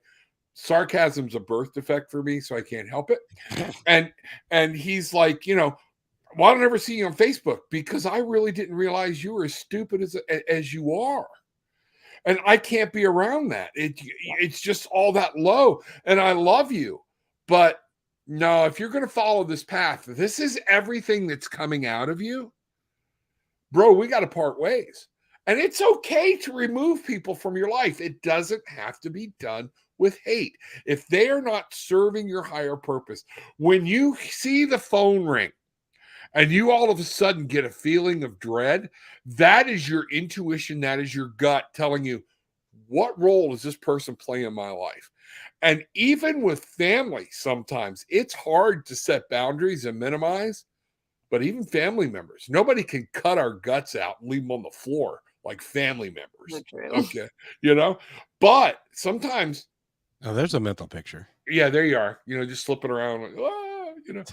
sarcasm's a birth defect for me, so I can't help it. And he's like, why don't I ever see you on Facebook? Because I really didn't realize you were as stupid as you are. And I can't be around that. It's just all that low. And I love you. But no, if you're going to follow this path, this is everything that's coming out of you, bro, we got to part ways. And it's okay to remove people from your life. It doesn't have to be done with hate. If they are not serving your higher purpose, when you see the phone ring and you all of a sudden get a feeling of dread, that is your intuition, that is your gut telling you, what role does this person play in my life? And even with family, sometimes it's hard to set boundaries and minimize, but even family members, nobody can cut our guts out and leave them on the floor like family members. Okay. But sometimes. Oh, there's a mental picture. Yeah, there you are. Just slipping around. Like,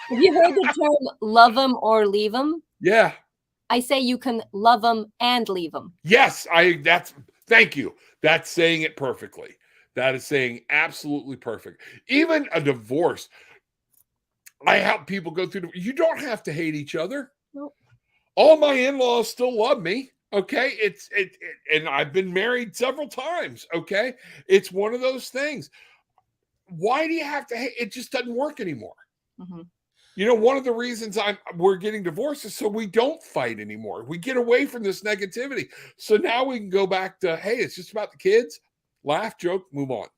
Have you heard the term love them or leave them? Yeah. I say you can love them and leave them. Yes. Thank you. That's saying it perfectly. That is saying absolutely perfect. Even a divorce. I help people go through. You don't have to hate each other. Nope. All my in-laws still love me. Okay. And I've been married several times. Okay. It's one of those things. Why do you have to hate? It just doesn't work anymore. Mm-hmm. One of the reasons we're getting divorced is so we don't fight anymore. We get away from this negativity. So now we can go back to, hey, it's just about the kids. Laugh, joke, move on.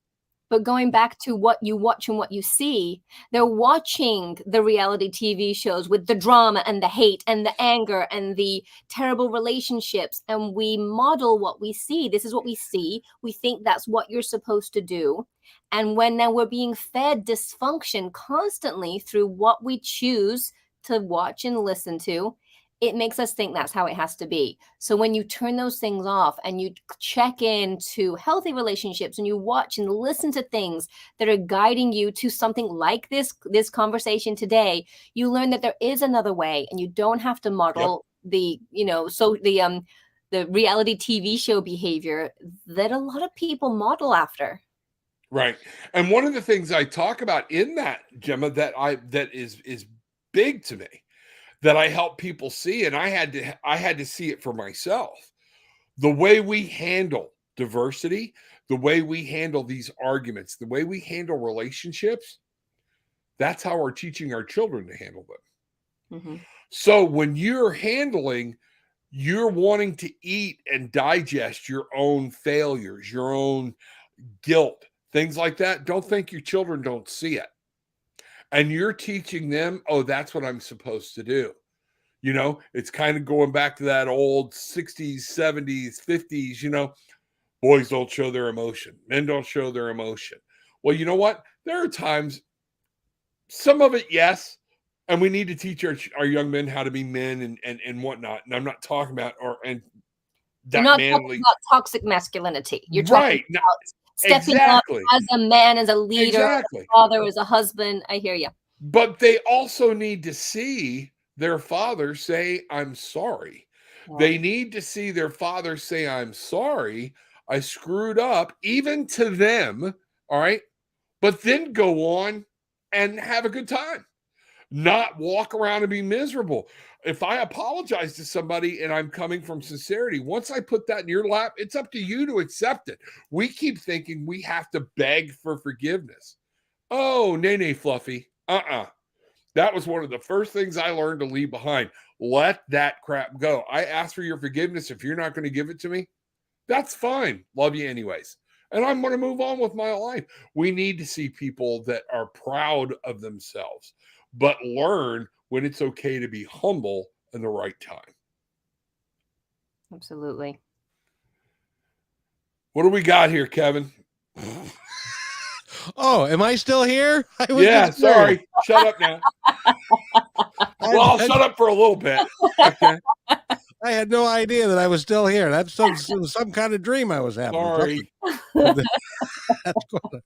But going back to what you watch and what you see, they're watching the reality TV shows with the drama and the hate and the anger and the terrible relationships. And we model what we see. This is what we see. We think that's what you're supposed to do. And when now we're being fed dysfunction constantly through what we choose to watch and listen to, it makes us think that's how it has to be. So when you turn those things off and you check into healthy relationships and you watch and listen to things that are guiding you to something like this conversation today, you learn that there is another way and you don't have to model the reality TV show behavior that a lot of people model after. Right. And one of the things I talk about in that, Gemma, that is big to me, that I help people see, and I had to see it for myself. The way we handle diversity, the way we handle these arguments, the way we handle relationships, that's how we're teaching our children to handle them. Mm-hmm. So when you're wanting to eat and digest your own failures, your own guilt, things like that, don't think your children don't see it. And you're teaching them, oh, that's what I'm supposed to do. It's kind of going back to that old 60s, 70s, 50s, boys don't show their emotion. Men don't show their emotion. Well, you know what? There are times, some of it, yes. And we need to teach our young men how to be men and whatnot. And I'm not talking about, you're not talking about toxic masculinity. You're right. talking about stepping up as a man, as a leader, as a father, as a husband. I hear you. But they also need to see their father say, I'm sorry. Wow. They need to see their father say, I'm sorry, I screwed up, even to them. All right. But then go on and have a good time. Not walk around and be miserable. If I apologize to somebody and I'm coming from sincerity, once I put that in your lap, it's up to you to accept it. We keep thinking we have to beg for forgiveness. Oh, nay, Fluffy. That was one of the first things I learned to leave behind. Let that crap go. I ask for your forgiveness. If you're not going to give it to me, that's fine. Love you anyways. And I'm going to move on with my life. We need to see people that are proud of themselves, but learn when it's okay to be humble in the right time. Absolutely. What do we got here, Kevin? Oh, am I still here? Yeah, sorry. Shut up now. Well, I'll shut up for a little bit. Okay. I had no idea that I was still here. That's some kind of dream I was having. Sorry. That's good.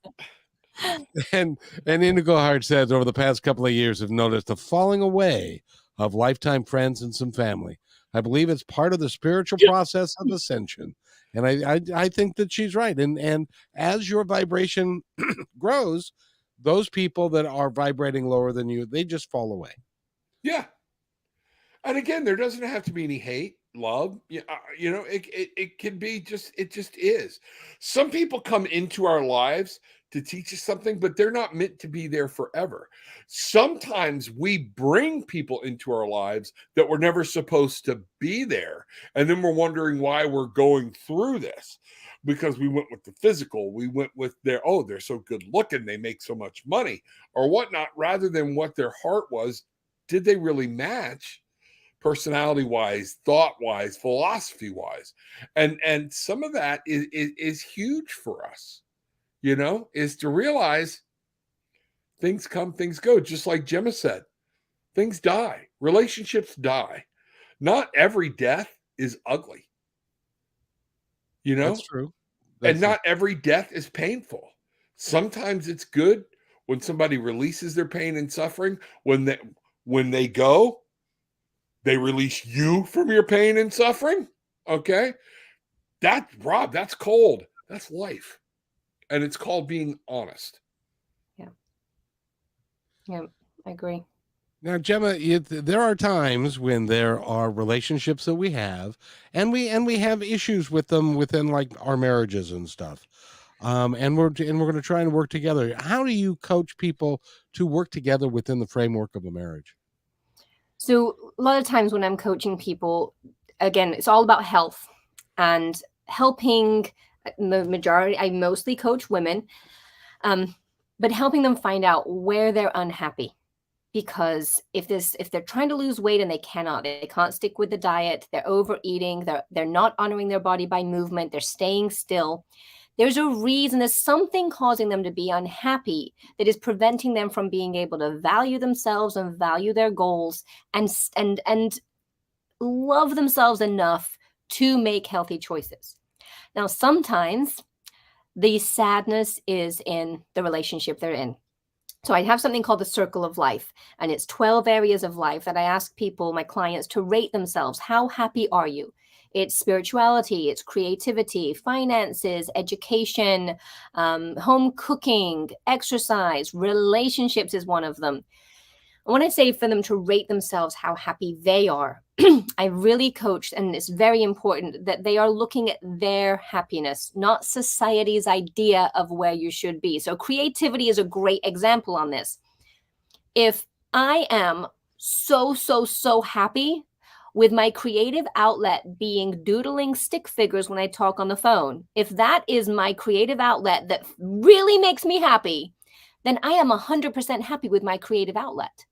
And Indigo Heart says, over the past couple of years, have noticed the falling away of lifetime friends and some family. I believe it's part of the spiritual process of ascension. And I think that she's right. And as your vibration grows, those people that are vibrating lower than you, they just fall away. Yeah. And again, there doesn't have to be any hate, love. It can be it just is. Some people come into our lives to teach us something, but they're not meant to be there forever. Sometimes we bring people into our lives that were never supposed to be there. And then we're wondering why we're going through this, because we went with the physical. We went with they're so good looking, they make so much money or whatnot, rather than what their heart was. Did they really match personality wise, thought wise, philosophy wise? And some of that is huge for us, is to realize things come, things go. Just like Gemma said, things die, relationships die. Not every death is ugly, That's true. And not every death is painful. Sometimes it's good when somebody releases their pain and suffering. When they go, they release you from your pain and suffering. Okay. That's cold. That's life. And it's called being honest. Yeah, I agree. Now, Gemma, there are times when there are relationships that we have, and we have issues with them within like our marriages and stuff. And we're going to try and work together. How do you coach people to work together within the framework of a marriage? So a lot of times when I'm coaching people, again, it's all about health and helping. The majority, I mostly coach women, but helping them find out where they're unhappy. Because if they're trying to lose weight and they can't stick with the diet, they're overeating, they're not honoring their body by movement, they're staying still. There's a reason, there's something causing them to be unhappy that is preventing them from being able to value themselves and value their goals and love themselves enough to make healthy choices. Now, sometimes the sadness is in the relationship they're in. So I have something called the circle of life, and it's 12 areas of life that I ask people, my clients, to rate themselves. How happy are you? It's spirituality, it's creativity, finances, education, home cooking, exercise, relationships is one of them. And when I say for them to rate themselves how happy they are, I really coach, and it's very important that they are looking at their happiness, not society's idea of where you should be. So creativity is a great example on this. If I am so happy with my creative outlet being doodling stick figures when I talk on the phone, if that is my creative outlet that really makes me happy, then I am 100% happy with my creative outlet.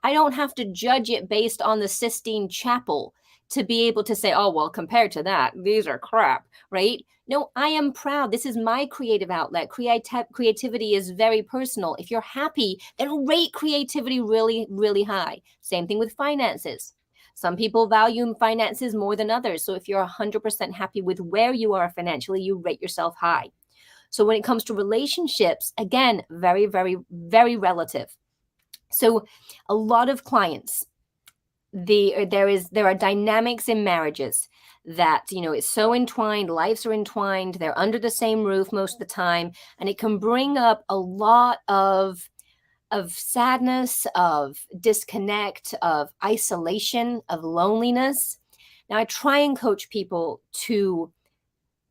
I don't have to judge it based on the Sistine Chapel to be able to say, oh, well, compared to that, these are crap, right? No, I am proud. This is my creative outlet. Creativity is very personal. If you're happy, then rate creativity really, really high. Same thing with finances. Some people value finances more than others. So if you're 100% happy with where you are financially, you rate yourself high. So when it comes to relationships, again, very, very, very relative. So a lot of clients, there are dynamics in marriages that, it's so entwined, lives are entwined, they're under the same roof most of the time, and it can bring up a lot of sadness, of disconnect, of isolation, of loneliness. Now, I try and coach people to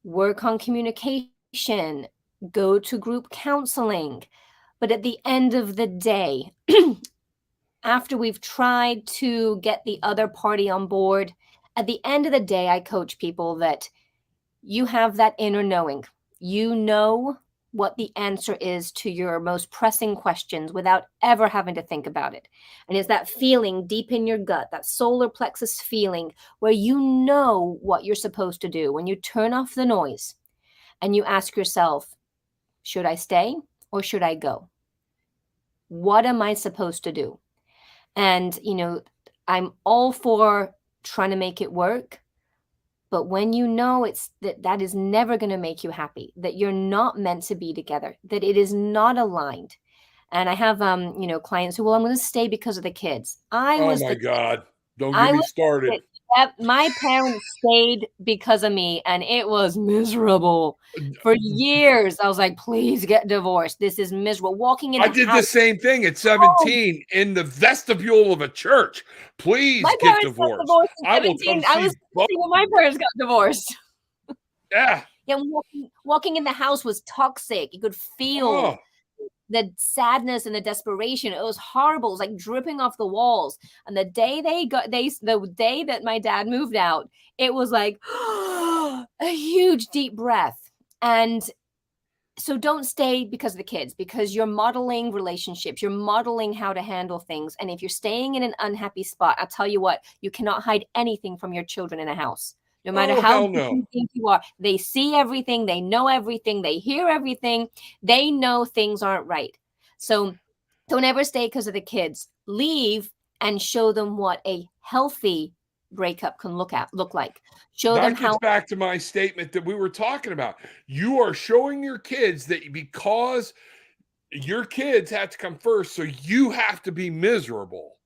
work on communication, go to group counseling. But at the end of the day, after we've tried to get the other party on board, at the end of the day, I coach people that you have that inner knowing. You know what the answer is to your most pressing questions without ever having to think about it. And it's that feeling deep in your gut, that solar plexus feeling where you know what you're supposed to do. When you turn off the noise and you ask yourself, should I stay or should I go? What am I supposed to do? And, I'm all for trying to make it work. But when you know that is never going to make you happy, that you're not meant to be together, that it is not aligned. And I have, clients who, well, I'm going to stay because of the kids. Oh my God. Don't get me started. My parents stayed because of me, and it was miserable for years. I was like, please get divorced. This is miserable. Walking in I did the same thing at 17 in the vestibule of a church. Please get divorced. I was 17 when my parents got divorced. Yeah. Yeah, walking in the house was toxic. You could feel the sadness and the desperation. It was horrible. It was like dripping off the walls. And the day the day that my dad moved out, it was like a huge deep breath. And so don't stay because of the kids, because you're modeling relationships. You're modeling how to handle things. And if you're staying in an unhappy spot, I'll tell you what, you cannot hide anything from your children in a house. No matter how you think you are, they see everything, they know everything, they hear everything, they know things aren't right. So don't ever stay because of the kids. Leave and show them what a healthy breakup can look like. Show them how. That gets back to my statement that we were talking about. You are showing your kids that because your kids had to come first, so you have to be miserable.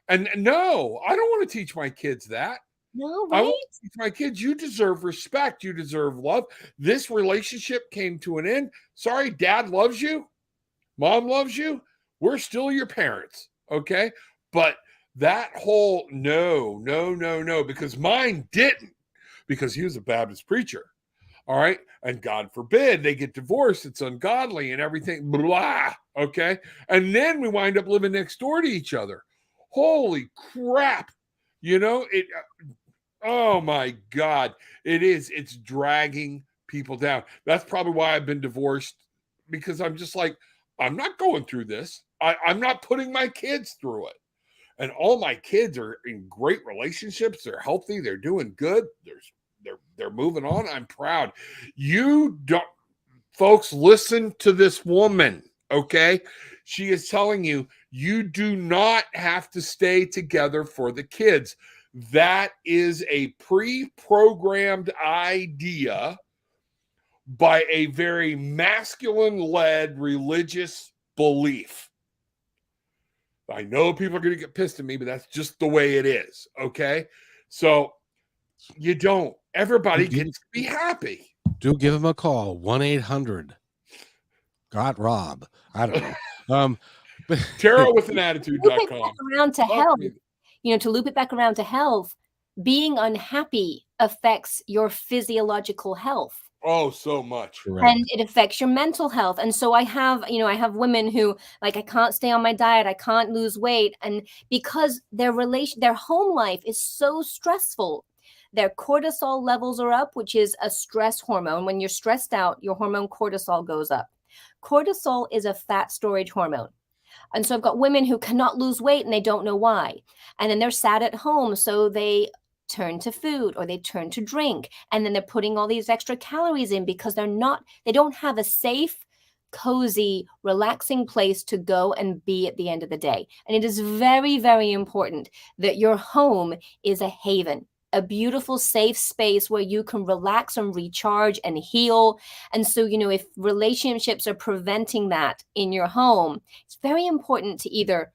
And no, I don't want to teach my kids that. No, right? I want to teach my kids, you deserve respect. You deserve love. This relationship came to an end. Sorry, dad loves you. Mom loves you. We're still your parents. Okay. But that whole no, because mine didn't, because he was a Baptist preacher. All right. And God forbid they get divorced. It's ungodly and everything. Blah. Okay. And then we wind up living next door to each other. Holy crap. Oh my God, it's dragging people down. That's probably why I've been divorced, because I'm just like, I'm not going through this. I'm not putting my kids through it. And all my kids are in great relationships. They're healthy. They're doing good. They're moving on. I'm proud. You don't, folks, listen to this woman. Okay. She is telling you, you do not have to stay together for the kids. That is a pre-programmed idea by a very masculine-led religious belief. I know people are going to get pissed at me, but that's just the way it is, okay? So you don't. Everybody gets to be happy. Do give them a call, 1-800-GOT-ROB. I don't know. Tara with an attitude.com. Around to health. To loop it back around to health, being unhappy affects your physiological health. Oh, so much. And it affects your mental health. And so I have women who, like, I can't stay on my diet, I can't lose weight. And because their home life is so stressful, their cortisol levels are up, which is a stress hormone. When you're stressed out, your hormone cortisol goes up. Cortisol is a fat storage hormone. And so I've got women who cannot lose weight and they don't know why. And then they're sad at home. So they turn to food or they turn to drink. And then they're putting all these extra calories in because they don't have a safe, cozy, relaxing place to go and be at the end of the day. And it is very, very important that your home is a haven, a beautiful, safe space where you can relax and recharge and heal. And so, if relationships are preventing that in your home, it's very important to either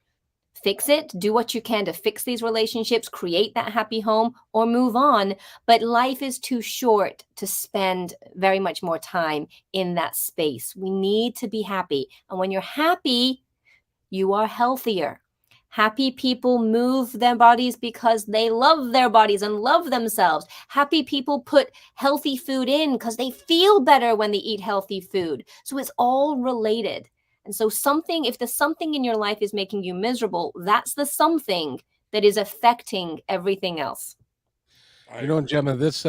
fix it, do what you can to fix these relationships, create that happy home, or move on. But life is too short to spend very much more time in that space. We need to be happy. And when you're happy, you are healthier. Happy people move their bodies because they love their bodies and love themselves. Happy people put healthy food in because they feel better when they eat healthy food. So it's all related. And so if the something in your life is making you miserable, that's the something that is affecting everything else. I You know, agree. Gemma, this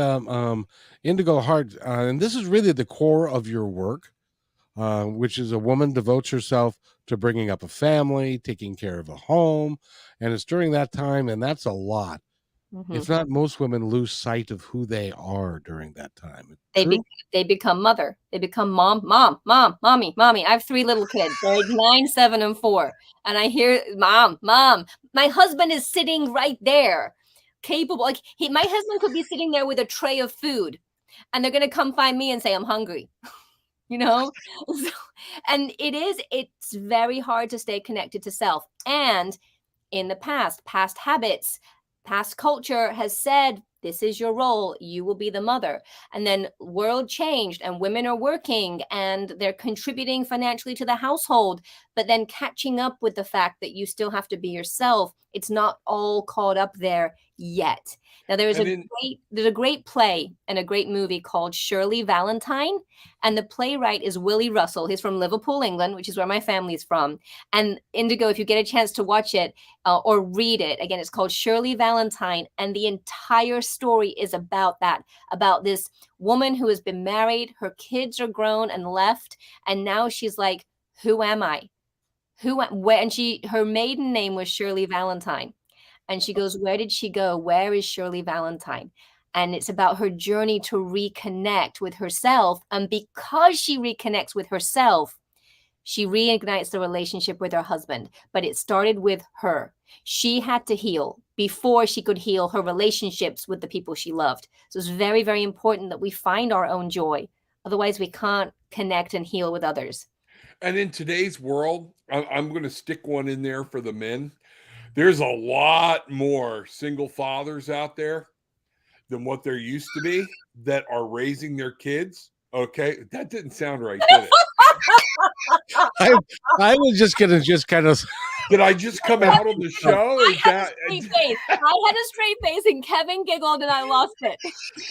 Indigo Heart, and this is really the core of your work, which is a woman devotes herself to bringing up a family, taking care of a home, and it's during that time, and that's a lot. Mhm. If not, most women lose sight of who they are during that time. They True. they become mother. They become mom, mommy. I have 3 little kids. They're like 9, 7, and 4. And I hear, mom. My husband is sitting right there, capable. Like my husband could be sitting there with a tray of food, and they're gonna come find me and say, I'm hungry. You know? So, and it's very hard to stay connected to self. And in the past habits, past culture has said, this is your role, you will be the mother. And then world changed and women are working and they're contributing financially to the household, but then catching up with the fact that you still have to be yourself. It's not all caught up there yet. Now there's And in a great play and a great movie called Shirley Valentine, and the playwright is Willie Russell. He's from Liverpool, England, which is where my family's from. And Indigo, if you get a chance to watch it, or read it. Again, it's called Shirley Valentine. And the entire story is about that, about this woman who has been married, her kids are grown and left. And now she's like, who am I? Where? And her maiden name was Shirley Valentine. And she goes, where did she go? Where is Shirley Valentine? And it's about her journey to reconnect with herself. And because she reconnects with herself, she reignites the relationship with her husband, but it started with her. She had to heal before she could heal her relationships with the people she loved. So it's very, very important that we find our own joy. Otherwise, we can't connect and heal with others. And in today's world, I'm going to stick one in there for the men. There's a lot more single fathers out there than what there used to be that are raising their kids. Okay, that didn't sound right, did it? I was just gonna kind of. Did I just come out of the show? I had a straight face and Kevin giggled and I lost it.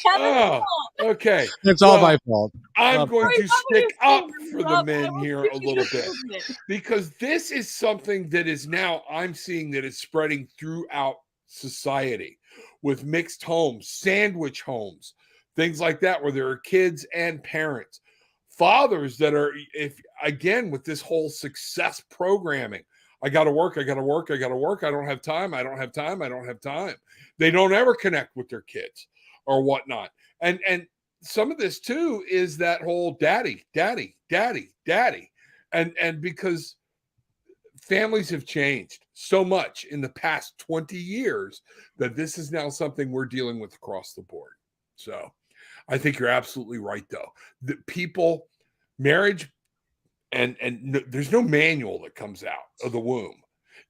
Oh, okay. It's all my fault. I'm going to stick up for the men here a little bit because this is something that is now I'm seeing that is spreading throughout society with mixed homes, sandwich homes, things like that, where there are kids and parents, fathers that are, if again, with this whole success programming. I got to work. I don't have time. I don't have time. They don't ever connect with their kids or whatnot. And some of this too is that whole daddy. And because families have changed so much in the past 20 years that this is now something we're dealing with across the board. So I think you're absolutely right though. The marriage, and there's no manual that comes out of the womb,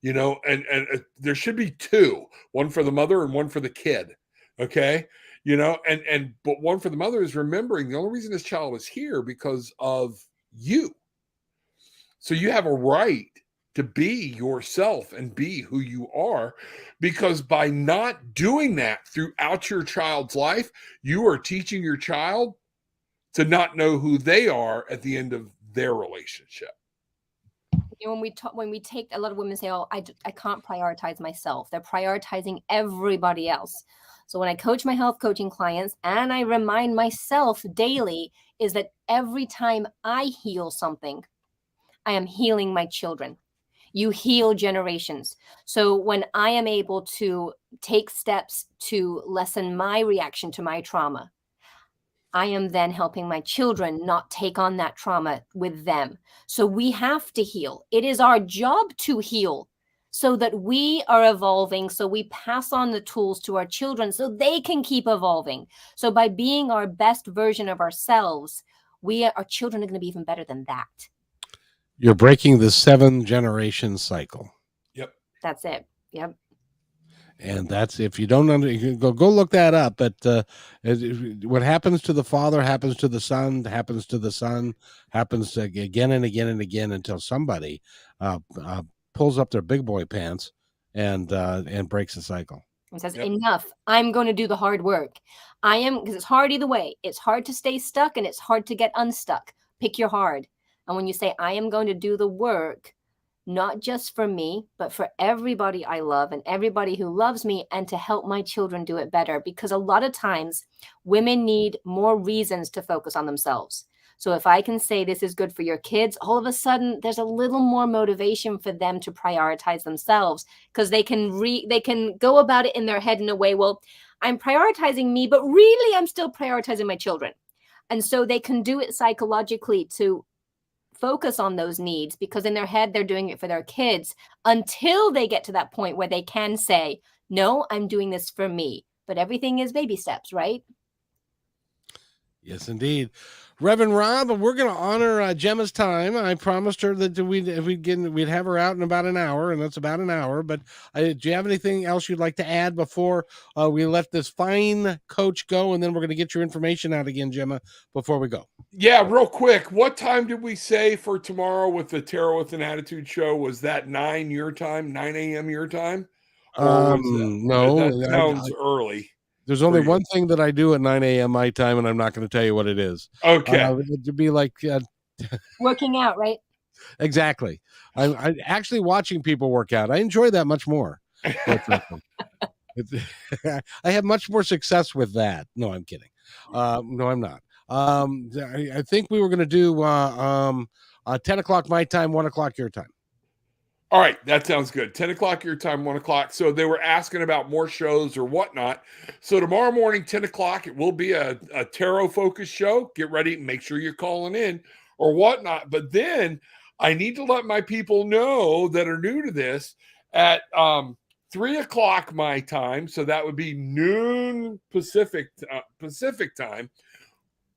and there should be 2, one for the mother and one for the kid. Okay. But one for the mother is remembering the only reason this child is here because of you. So you have a right to be yourself and be who you are, because by not doing that throughout your child's life, you are teaching your child to not know who they are at the end of their relationship. When we take, a lot of women say, oh, I can't prioritize myself. They're prioritizing everybody else. So when I coach my health coaching clients, and I remind myself daily, is that every time I heal something, I am healing my children. You heal generations. So when I am able to take steps to lessen my reaction to my trauma, I am then helping my children not take on that trauma with them. So we have to heal. It is our job to heal so that we are evolving. So we pass on the tools to our children so they can keep evolving. So by being our best version of ourselves, our children are going to be even better than that. You're breaking the 7-generation cycle. Yep. That's it. Yep. And that's, if you don't you can go look that up. But what happens to the father happens to the son, happens again and again and again until somebody pulls up their big boy pants and breaks the cycle. And says, enough, I'm going to do the hard work. Because it's hard either way. It's hard to stay stuck and it's hard to get unstuck. Pick your hard. And when you say, I am going to do the work, not just for me, but for everybody I love and everybody who loves me, and to help my children do it better. Because a lot of times women need more reasons to focus on themselves. So if I can say this is good for your kids, all of a sudden there's a little more motivation for them to prioritize themselves, because they can go about it in their head in a way, well, I'm prioritizing me, but really I'm still prioritizing my children. And so they can do it psychologically to focus on those needs, because in their head they're doing it for their kids, until they get to that point where they can say, no, I'm doing this for me. But everything is baby steps, right? Yes, indeed. Reverend Rob, we're going to honor Gemma's time. I promised her that we'd have her out in about an hour, and that's about an hour. But do you have anything else you'd like to add before we let this fine coach go? And then we're going to get your information out again, Gemma, before we go. Yeah, real quick. What time did we say for tomorrow with the Tarot with an Attitude show? Was that 9 your time, 9 a.m. your time? Or no. That sounds early. There's only one thing that I do at 9 a.m. my time, and I'm not going to tell you what it is. Okay. It'd be like working out, right? Exactly. I'm actually watching people work out. I enjoy that much more. I have much more success with that. No, I'm kidding. No, I'm not. I think we were going to do 10 o'clock my time, 1 o'clock your time. All right, that sounds good. 10 o'clock your time, 1 o'clock. So they were asking about more shows or whatnot. So tomorrow morning, 10 o'clock, it will be a tarot-focused show. Get ready. Make sure you're calling in or whatnot. But then I need to let my people know that are new to this at 3 o'clock my time. So that would be noon Pacific time.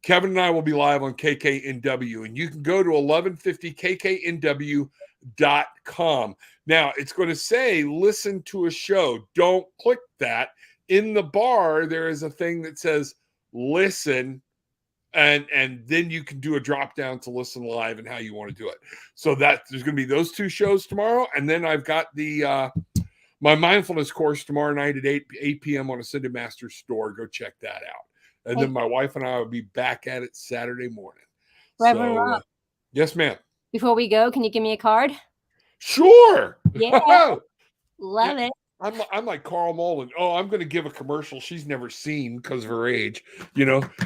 Kevin and I will be live on KKNW. And you can go to 1150kknw.com. Now it's going to say listen to a show. Don't click that. In the bar there is a thing that says listen, and then you can do a drop down to listen live and how you want to do it. So that there's going to be those two shows tomorrow, and then I've got the my mindfulness course tomorrow night at 8 p.m. on Ascended Masters store. Go check that out. And then my wife and I will be back at it Saturday morning. Reverend Rob. Yes, ma'am. Before we go, can you give me a card? Sure. Yeah. Love it. I'm like Carl Malden. Oh, I'm going to give a commercial she's never seen because of her age.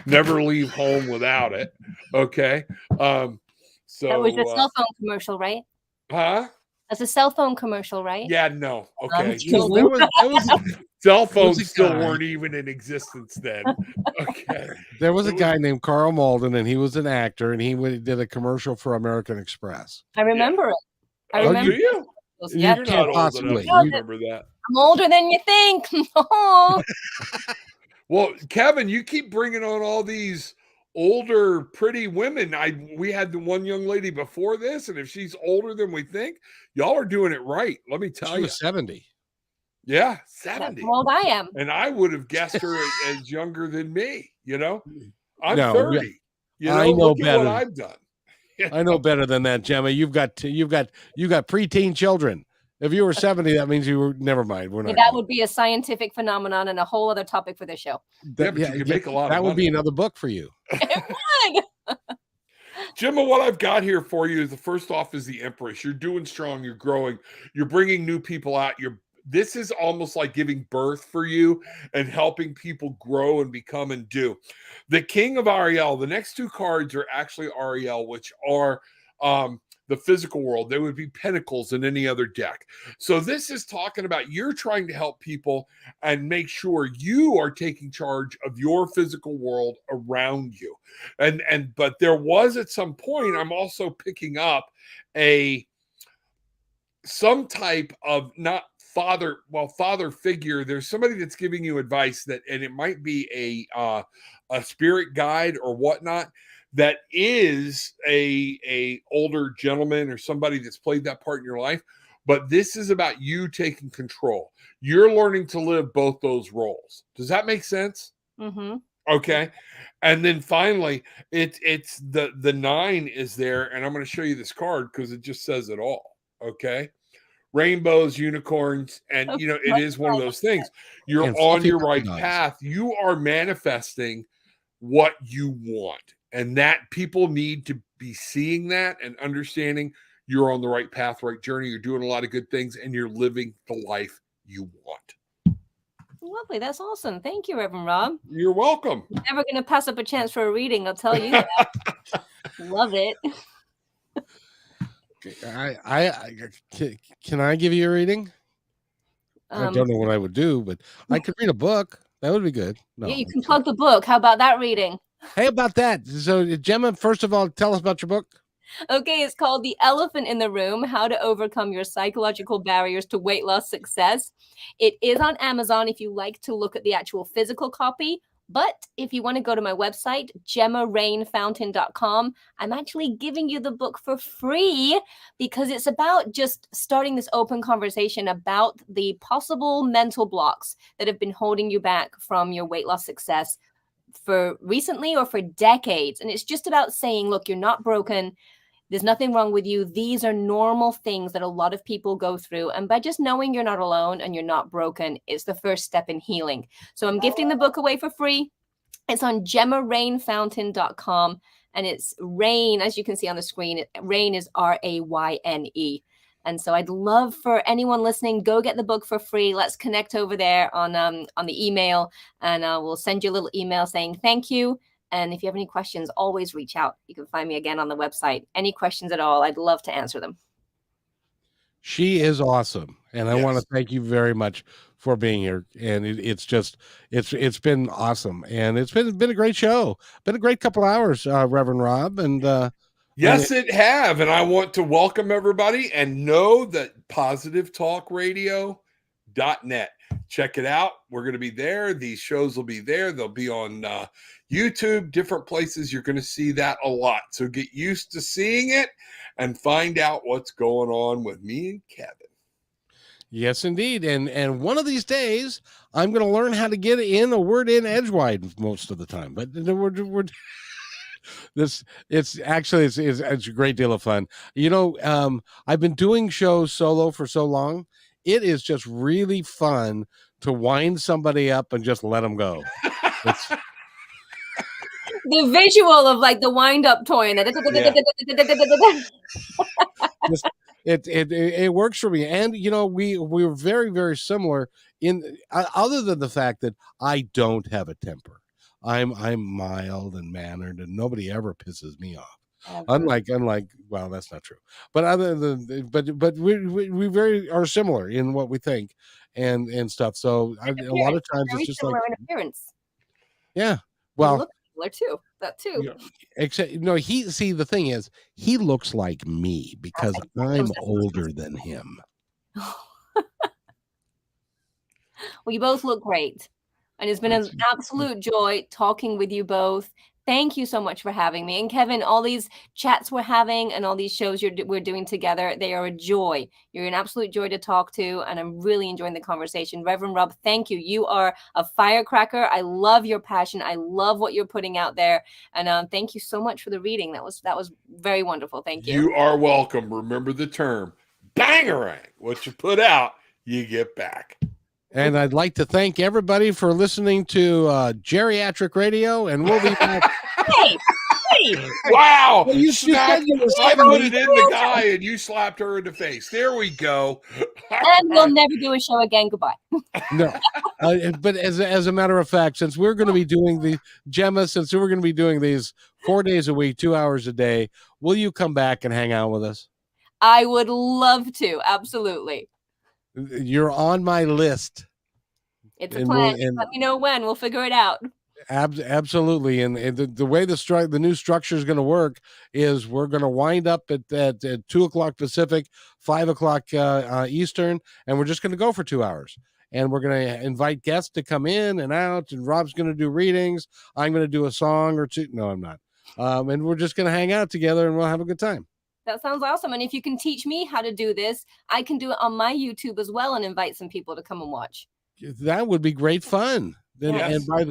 Never leave home without it. Okay. So that was a cell phone commercial, right? Huh? That's a cell phone commercial, right? Yeah, no. Okay. That was cell phones still weren't even in existence then. Okay. There was a guy named Carl Malden, and he was an actor, and he did a commercial for American Express. I remember it. I remember. Do you? Yeah. You're not old enough to remember that. I'm older than you think. Oh. Well, Kevin, you keep bringing on all these older, pretty women. We had the one young lady before this, and if she's older than we think, y'all are doing it right. Let me tell you. She was 70. Yeah, 70. How old I am. And I would have guessed her as younger than me. I'm 30. I know look better. At what I've done. I know better than that, Gemma. You've got preteen children. If you were 70, that means you were. Never mind. We're not. That would be a scientific phenomenon and a whole other topic for the show. You could make a lot of money. That would be another book for you. It would. Gemma, what I've got here for you is the first off is the Empress. You're doing strong. You're growing. You're bringing new people out. This is almost like giving birth for you and helping people grow and become and do. The King of Ariel, the next two cards are actually Ariel, which are the physical world. They would be pentacles in any other deck. So this is talking about you're trying to help people and make sure you are taking charge of your physical world around you. But there was at some point, I'm also picking up some type of not father figure. There's somebody that's giving you advice and it might be a spirit guide or whatnot that is a older gentleman or somebody that's played that part in your life. But this is about you taking control. You're learning to live both those roles. Does that make sense? Mm-hmm. Okay. And then finally, it's the 9 is there, and I'm going to show you this card because it just says it all. Okay. Rainbows, unicorns, and it is one of those things. You're on your right path. You are manifesting what you want, and that people need to be seeing that and understanding you're on the right path, right journey. You're doing a lot of good things and you're living the life you want. Lovely. That's awesome. Thank you, Reverend Rob. You're welcome. I'm never going to pass up a chance for a reading. I'll tell you that. Love it. Can I give you a reading? I don't know what I would do, but I could read a book. That would be good. No, yeah, you can plug the book. How about that reading? Hey, about that. So, Gemma, first of all, tell us about your book. Okay, it's called The Elephant in the Room, How to Overcome Your Psychological Barriers to Weight Loss Success. It is on Amazon if you like to look at the actual physical copy. But if you want to go to my website, GemmaRayneFountain.com, I'm actually giving you the book for free because it's about just starting this open conversation about the possible mental blocks that have been holding you back from your weight loss success for recently or for decades. And it's just about saying, look, you're not broken. There's nothing wrong with you. These are normal things that a lot of people go through. And by just knowing you're not alone and you're not broken, it's the first step in healing. So I'm gifting the book away for free. It's on GemmaRayneFountain.com. And it's Rayne, as you can see on the screen. Rayne is Rayne. And so I'd love for anyone listening, go get the book for free. Let's connect over there on the email. And we'll send you a little email saying thank you. And if you have any questions, always reach out. You can find me again on the website. Any questions at all, I'd love to answer them. She is awesome. And I want to thank you very much for being here. And it's been awesome. And it's been a great show. Been a great couple hours, Reverend Rob. And yes, it have. And I want to welcome everybody and know that positivetalkradio.net. Check it out. We're going to be there. These shows will be there. They'll be on YouTube, different places. You're going to see that a lot. So get used to seeing it and find out what's going on with me and Kevin. Yes, indeed. And one of these days, I'm going to learn how to get in a word in edgewise most of the time. But it's a great deal of fun. You know, I've been doing shows solo for so long. It is just really fun to wind somebody up and just let them go. The visual of like the wind up toy and it works for me. And you know, we're very, very similar in other than the fact that I don't have a temper. I'm mild and mannered, and nobody ever pisses me off. Unlike, well, that's not true. But but we very are similar in what we think and stuff. So a lot of times it's just like in appearance. Yeah. Well, look similar too. That too. Yeah, except the thing is, he looks like me because I'm older than him. Well, you both look great. And it's been an absolute joy talking with you both. Thank you so much for having me. And Kevin, all these chats we're having and all these shows we're doing together, they are a joy. You're an absolute joy to talk to, and I'm really enjoying the conversation. Reverend Rob, thank you. You are a firecracker. I love your passion. I love what you're putting out there. And thank you so much for the reading. That was very wonderful. Thank you. You are welcome. Remember the term, bangarang. What you put out, you get back. And I'd like to thank everybody for listening to Geriatric Radio, and we'll be back. Hey. Wow. I put it in the guy, and you slapped her in the face. There we go. And we'll never do a show again. Goodbye. No. But as a matter of fact, since we're going to be doing since we're going to be doing these 4 days a week, 2 hours a day, will you come back and hang out with us? I would love to. Absolutely. You're on my list. It's a plan. Let me know when. We'll figure it out. Absolutely. And the way the new structure is going to work is we're going to wind up at 2:00 Pacific, 5:00 Eastern, and we're just going to go for 2 hours. And we're going to invite guests to come in and out, and Rob's going to do readings. I'm going to do a song or two. No, I'm not. And we're just going to hang out together, and we'll have a good time. That sounds awesome. And if you can teach me how to do this, I can do it on my YouTube as well and invite some people to come and watch. That would be great fun. Yes. And by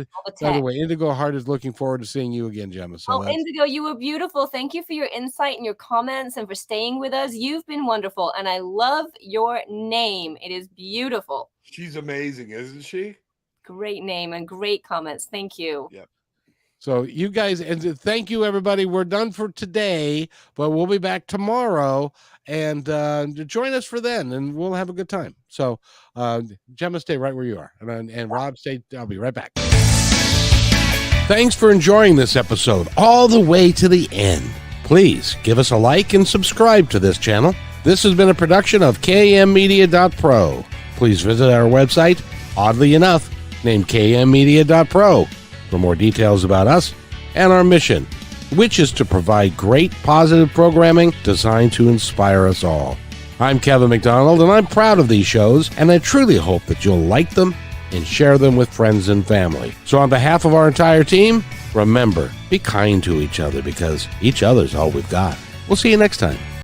the way, Indigo Heart is looking forward to seeing you again, Gemma. So Indigo, you were beautiful. Thank you for your insight and your comments and for staying with us. You've been wonderful. And I love your name. It is beautiful. She's amazing, isn't she? Great name and great comments. Thank you. Yep. So you guys, and thank you, everybody. We're done for today, but we'll be back tomorrow, and join us for then, and we'll have a good time. So Gemma, stay right where you are, and Rob, I'll be right back. Thanks for enjoying this episode all the way to the end. Please give us a like and subscribe to this channel. This has been a production of kmmedia.pro. Please visit our website, oddly enough, named kmmedia.pro, for more details about us and our mission, which is to provide great positive programming designed to inspire us all. I'm Kevin McDonald, and I'm proud of these shows, and I truly hope that you'll like them and share them with friends and family. So on behalf of our entire team, remember, be kind to each other, because each other's all we've got. We'll see you next time.